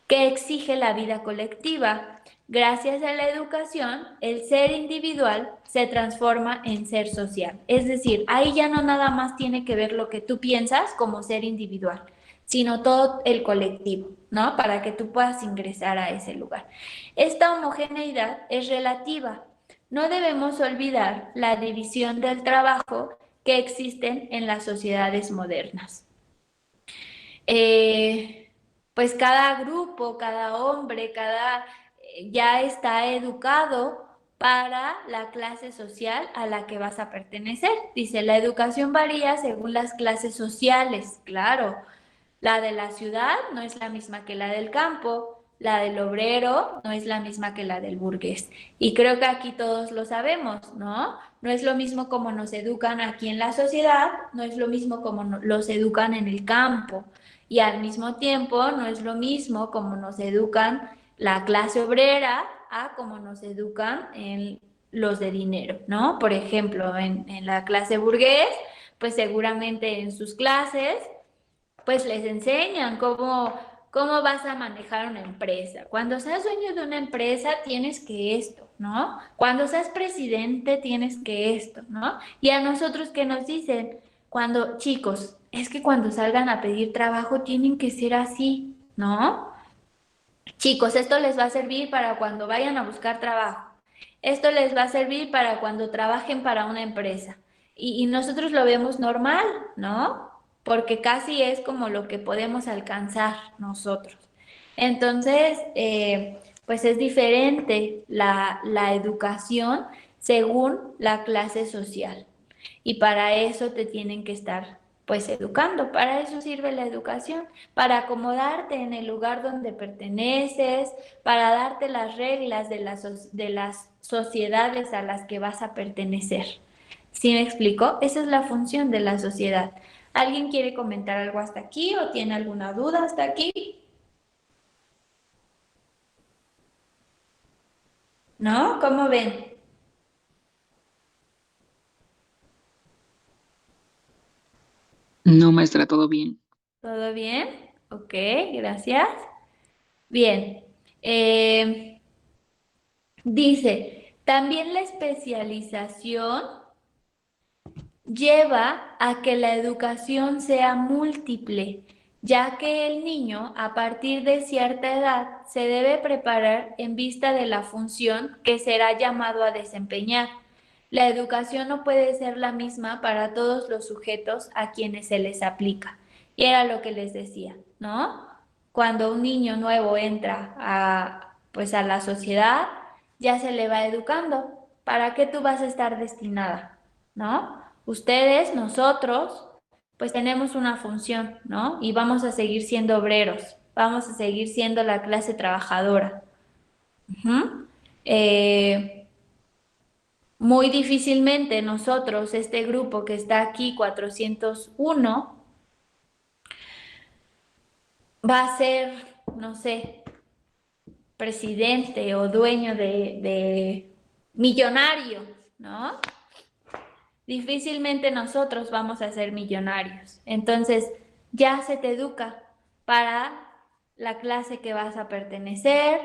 que exige la vida colectiva. Gracias a la educación, el ser individual se transforma en ser social. Es decir, ahí ya no nada más tiene que ver lo que tú piensas como ser individual, sino todo el colectivo, ¿no? Para que tú puedas ingresar a ese lugar. Esta homogeneidad es relativa. No debemos olvidar la división del trabajo que existen en las sociedades modernas. Pues cada grupo, cada hombre, ya está educado para la clase social a la que vas a pertenecer. Dice, la educación varía según las clases sociales, claro. La de la ciudad no es la misma que la del campo, la del obrero no es la misma que la del burgués. Y creo que aquí todos lo sabemos, ¿no? No es lo mismo como nos educan aquí en la sociedad, no es lo mismo como los educan en el campo. Y al mismo tiempo no es lo mismo como nos educan la clase obrera a como nos educan en los de dinero, ¿no? Por ejemplo, en la clase burgués, pues seguramente en sus clases pues les enseñan cómo vas a manejar una empresa. Cuando seas dueño de una empresa, tienes que esto, ¿no? Cuando seas presidente, tienes que esto, ¿no? Y a nosotros que nos dicen, chicos, es que cuando salgan a pedir trabajo tienen que ser así, ¿no? Chicos, esto les va a servir para cuando vayan a buscar trabajo. Esto les va a servir para cuando trabajen para una empresa. Y nosotros lo vemos normal, ¿no? Porque casi es como lo que podemos alcanzar nosotros. Entonces, pues es diferente la educación según la clase social. Y para eso te tienen que estar pues educando, para eso sirve la educación, para acomodarte en el lugar donde perteneces, para darte las reglas de las sociedades a las que vas a pertenecer. ¿Sí me explico? Esa es la función de la sociedad. ¿Alguien quiere comentar algo hasta aquí o tiene alguna duda hasta aquí? ¿No? ¿Cómo ven? No, maestra, todo bien. ¿Todo bien? Ok, gracias. Bien. Dice, también la especialización lleva a que la educación sea múltiple, ya que el niño a partir de cierta edad se debe preparar en vista de la función que será llamado a desempeñar. La educación no puede ser la misma para todos los sujetos a quienes se les aplica. Y era lo que les decía, ¿no? Cuando un niño nuevo entra pues a la sociedad, ya se le va educando. ¿Para qué tú vas a estar destinada? ¿No? Ustedes, nosotros, pues tenemos una función, ¿no? Y vamos a seguir siendo obreros, vamos a seguir siendo la clase trabajadora. Muy difícilmente nosotros, este grupo que está aquí, 401, va a ser, no sé, presidente o dueño de millonario, ¿no? Difícilmente nosotros vamos a ser millonarios. Entonces, ya se te educa para la clase que vas a pertenecer,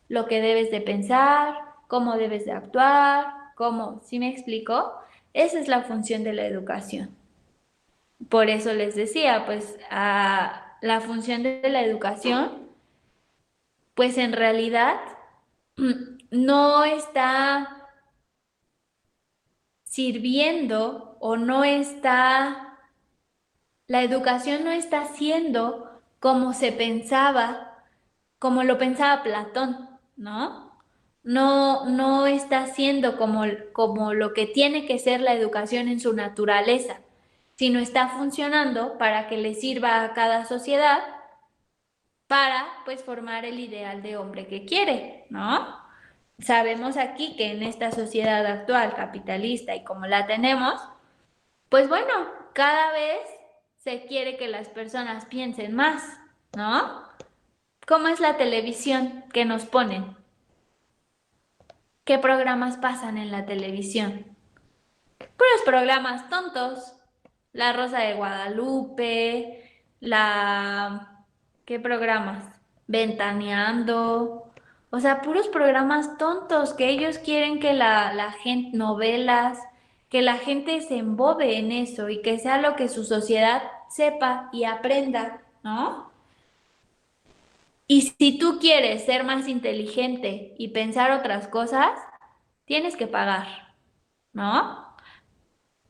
lo que debes de pensar, cómo debes de actuar, cómo, ¿sí me explico? Esa es la función de la educación. Por eso les decía, pues, la función de la educación, pues en realidad no está sirviendo o no está, la educación no está siendo como se pensaba, como lo pensaba Platón, ¿no? No está siendo como lo que tiene que ser la educación en su naturaleza, sino está funcionando para que le sirva a cada sociedad para, pues, formar el ideal de hombre que quiere, ¿no? Sabemos aquí que en esta sociedad actual capitalista y como la tenemos, pues bueno, cada vez se quiere que las personas piensen más, ¿no? ¿Cómo es la televisión que nos ponen? ¿Qué programas pasan en la televisión? Puros programas tontos. La Rosa de Guadalupe, ¿qué programas? Ventaneando. O sea, puros programas tontos que ellos quieren que la gente, novelas, que la gente se embobe en eso y que sea lo que su sociedad sepa y aprenda, ¿no? Y si tú quieres ser más inteligente y pensar otras cosas, tienes que pagar, ¿no?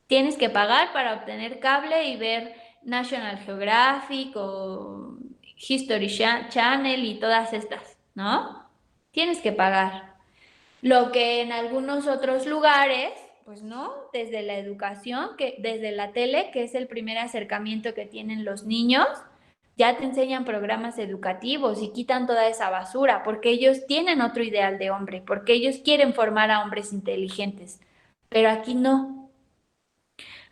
Tienes que pagar para obtener cable y ver National Geographic o History Channel y todas estas, ¿no? Tienes que pagar. Lo que en algunos otros lugares, pues no, desde la educación, desde la tele, que es el primer acercamiento que tienen los niños, ya te enseñan programas educativos y quitan toda esa basura, porque ellos tienen otro ideal de hombre, porque ellos quieren formar a hombres inteligentes. Pero aquí no.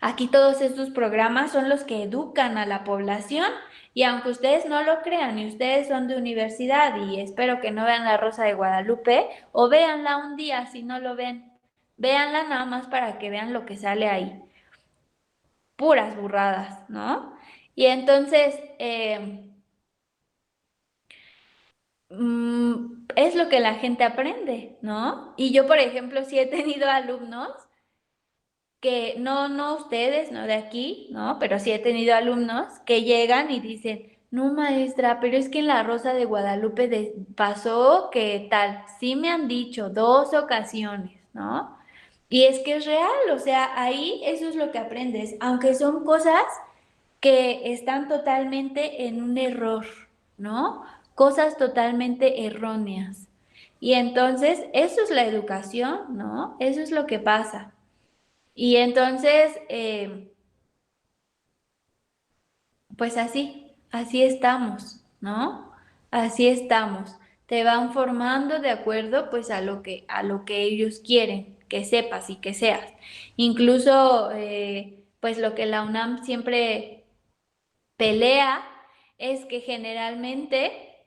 Aquí todos estos programas son los que educan a la población y aunque ustedes no lo crean y ustedes son de universidad y espero que no vean La Rosa de Guadalupe o véanla un día si no lo ven, véanla nada más para que vean lo que sale ahí. Puras burradas, ¿no? Y entonces es lo que la gente aprende, ¿no? Y yo, por ejemplo, sí he tenido alumnos que no ustedes, no de aquí, ¿no? Pero sí he tenido alumnos que llegan y dicen, no maestra, pero es que en la Rosa de Guadalupe pasó que tal, sí me han dicho 2 ocasiones, ¿no? Y es que es real, o sea, ahí eso es lo que aprendes, aunque son cosas que están totalmente en un error, ¿no? Cosas totalmente erróneas. Y entonces, eso es la educación, ¿no? Eso es lo que pasa. Y entonces, pues así estamos, ¿no? Así estamos. Te van formando de acuerdo pues a lo que ellos quieren que sepas y que seas. Incluso pues lo que la UNAM siempre pelea es que generalmente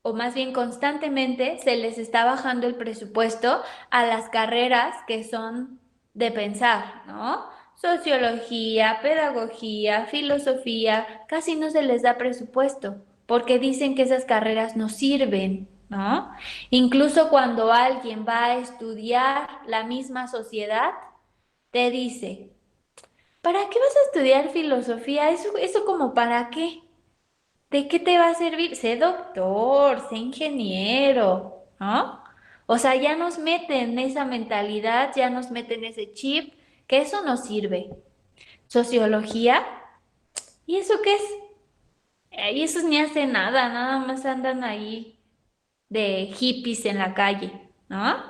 o más bien constantemente se les está bajando el presupuesto a las carreras que son de pensar, ¿no? Sociología, pedagogía, filosofía, casi no se les da presupuesto porque dicen que esas carreras no sirven, ¿no? Incluso cuando alguien va a estudiar la misma sociedad, te dice, ¿para qué vas a estudiar filosofía? ¿Eso como para qué? ¿De qué te va a servir? Sé doctor, sé ingeniero, ¿no? O sea, ya nos meten esa mentalidad, ya nos meten ese chip, que eso no sirve. Sociología, ¿y eso qué es? Y esos ni hacen nada, nada más andan ahí de hippies en la calle, ¿no?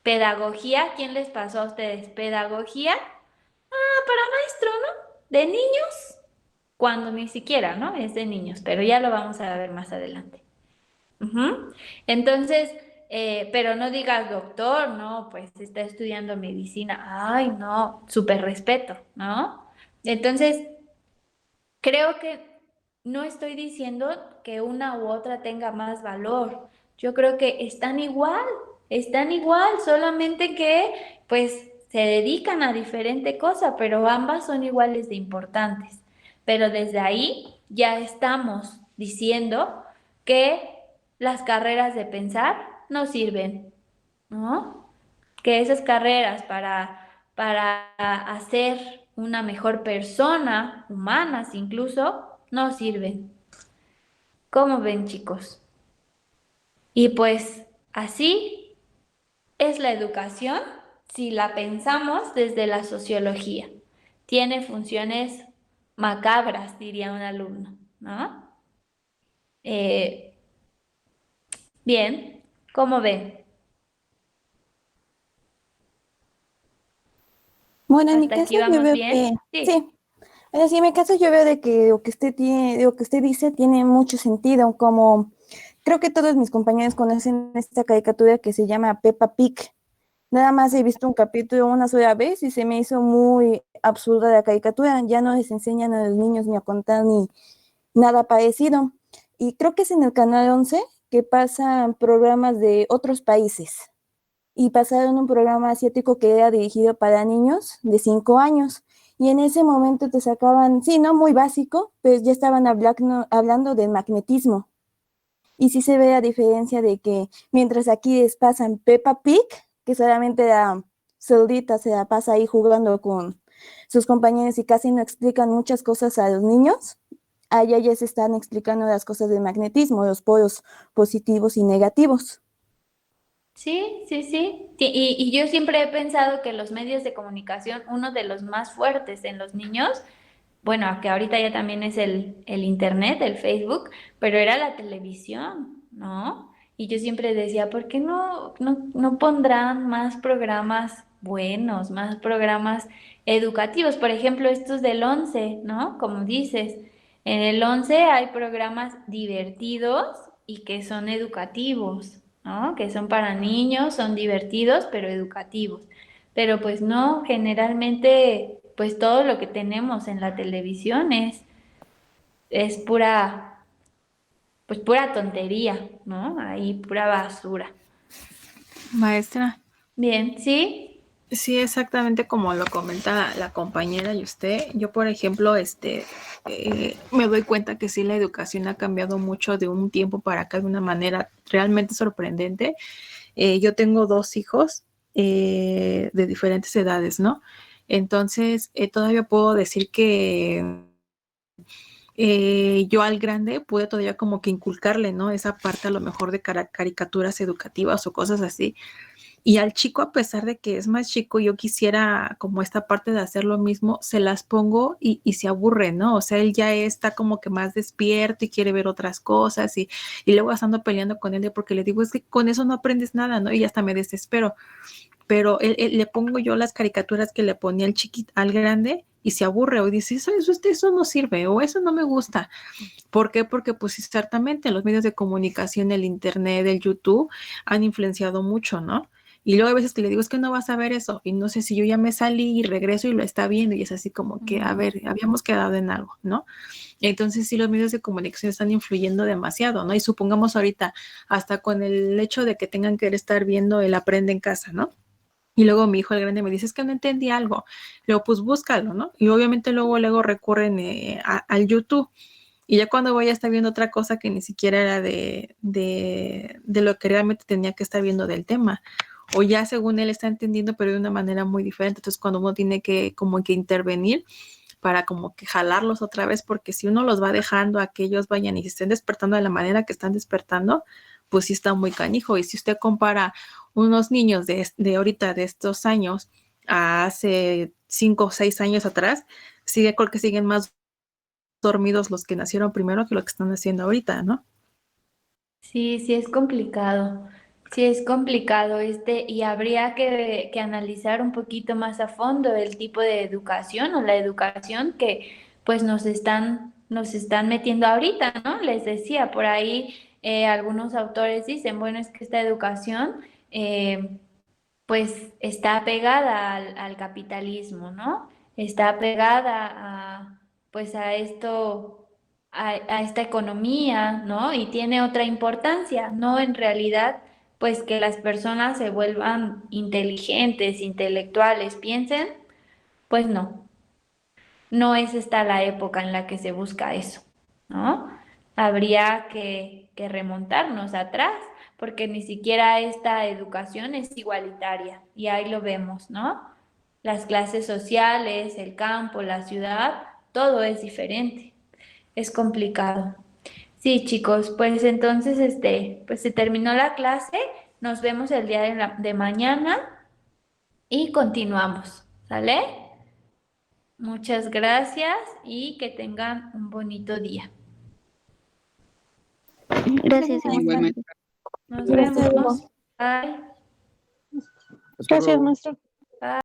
Pedagogía, ¿quién les pasó a ustedes? Pedagogía, para maestro, ¿no? De niños. cuando ni siquiera, ¿no? Es de niños, pero ya lo vamos a ver más adelante. Ujú. Entonces, pero no digas doctor, no, pues está estudiando medicina. Ay, no, súper respeto, ¿no? Entonces, creo que no estoy diciendo que una u otra tenga más valor. Yo creo que están igual, solamente que pues se dedican a diferente cosa, pero ambas son iguales de importantes. Pero desde ahí ya estamos diciendo que las carreras de pensar no sirven, ¿no? Que esas carreras para hacer una mejor persona, humanas incluso, no sirven. ¿Cómo ven, chicos? Y pues así es la educación si la pensamos desde la sociología. Tiene funciones macabras, diría un alumno, ¿no? Eh, bien, ¿cómo ven? Bueno, en mi ¿Hasta caso aquí yo vamos veo bien? que, Sí. sí, bueno, sí, en mi caso yo veo de que lo que usted tiene, lo que usted dice tiene mucho sentido, como creo que todos mis compañeros conocen esta caricatura que se llama Peppa Pig. Nada más he visto un capítulo una sola vez y se me hizo muy absurda la caricatura. Ya no les enseñan a los niños ni a contar ni nada parecido. Y creo que es en el canal 11 que pasan programas de otros países. Y pasaron un programa asiático que era dirigido para niños de 5 años. Y en ese momento te sacaban, sí, no muy básico, pues ya estaban hablando del magnetismo. Y sí se ve la diferencia de que mientras aquí les pasan Peppa Pig, que solamente la cerdita se la pasa ahí jugando con sus compañeros y casi no explican muchas cosas a los niños, allá ya se están explicando las cosas del magnetismo, los polos positivos y negativos. Sí, sí, sí. Y yo siempre he pensado que los medios de comunicación, uno de los más fuertes en los niños, bueno, que ahorita ya también es el internet, el Facebook, pero era la televisión, ¿no? Y yo siempre decía, ¿por qué no pondrán más programas buenos, más programas educativos? Por ejemplo, estos del 11, ¿no? Como dices, en el 11 hay programas divertidos y que son educativos, ¿no? Que son para niños, son divertidos, pero educativos. Pero pues no, generalmente, pues todo lo que tenemos en la televisión es pura, pues pura tontería, ¿no? Ahí pura basura. Maestra, Bien, ¿sí? sí, exactamente como lo comenta la compañera y usted. Yo, por ejemplo, me doy cuenta que sí, la educación ha cambiado mucho de un tiempo para acá de una manera realmente sorprendente. Yo tengo 2 hijos de diferentes edades, ¿no? Entonces, todavía puedo decir que yo al grande pude todavía como que inculcarle, ¿no? Esa parte a lo mejor de caricaturas educativas o cosas así. Y al chico, a pesar de que es más chico, yo quisiera como esta parte de hacer lo mismo, se las pongo y se aburre, ¿no? O sea, él ya está como que más despierto y quiere ver otras cosas y luego ando peleando con él porque le digo, es que con eso no aprendes nada, ¿no? Y hasta me desespero. Pero le pongo yo las caricaturas que le ponía al chiquito, al grande y se aburre o dice, eso no sirve o eso no me gusta. ¿Por qué? Porque pues ciertamente los medios de comunicación, el internet, el YouTube han influenciado mucho, ¿no? Y luego a veces que le digo, es que no vas a ver eso. Y no sé si yo ya me salí y regreso y lo está viendo. Y es así como que, a ver, habíamos quedado en algo, ¿no? Entonces sí, los medios de comunicación están influyendo demasiado, ¿no? Y supongamos ahorita, hasta con el hecho de que tengan que estar viendo el Aprende en Casa, ¿no? Y luego mi hijo el grande me dice, es que no entendí algo. Le digo, pues búscalo, ¿no? Y obviamente luego recurren al YouTube. Y ya cuando voy a estar viendo otra cosa que ni siquiera era de lo que realmente tenía que estar viendo del tema. O ya según él está entendiendo, pero de una manera muy diferente. Entonces cuando uno tiene que como que intervenir para como que jalarlos otra vez, porque si uno los va dejando a que ellos vayan y se estén despertando de la manera que están despertando, pues sí está muy canijo. Y si usted compara unos niños de ahorita, de estos años, a hace 5 o 6 años atrás, creo que siguen más dormidos los que nacieron primero que lo que están haciendo ahorita, ¿no? Sí, sí es complicado. Sí es complicado y habría que analizar un poquito más a fondo el tipo de educación o la educación que pues nos están metiendo ahorita, ¿no? Les decía, por ahí algunos autores dicen, bueno, es que esta educación pues está pegada al capitalismo, ¿no? Está pegada pues a esto, a esta economía, ¿no? Y tiene otra importancia, no en realidad, pues que las personas se vuelvan inteligentes, intelectuales, piensen, pues no es esta la época en la que se busca eso, ¿no? Habría que remontarnos atrás, porque ni siquiera esta educación es igualitaria, y ahí lo vemos, ¿no? Las clases sociales, el campo, la ciudad, todo es diferente, es complicado. Sí, chicos, pues entonces, pues se terminó la clase, nos vemos el día de mañana y continuamos, ¿sale? Muchas gracias y que tengan un bonito día. Gracias, Igualmente. Nos Gracias. vemos. Bye. Gracias, maestro.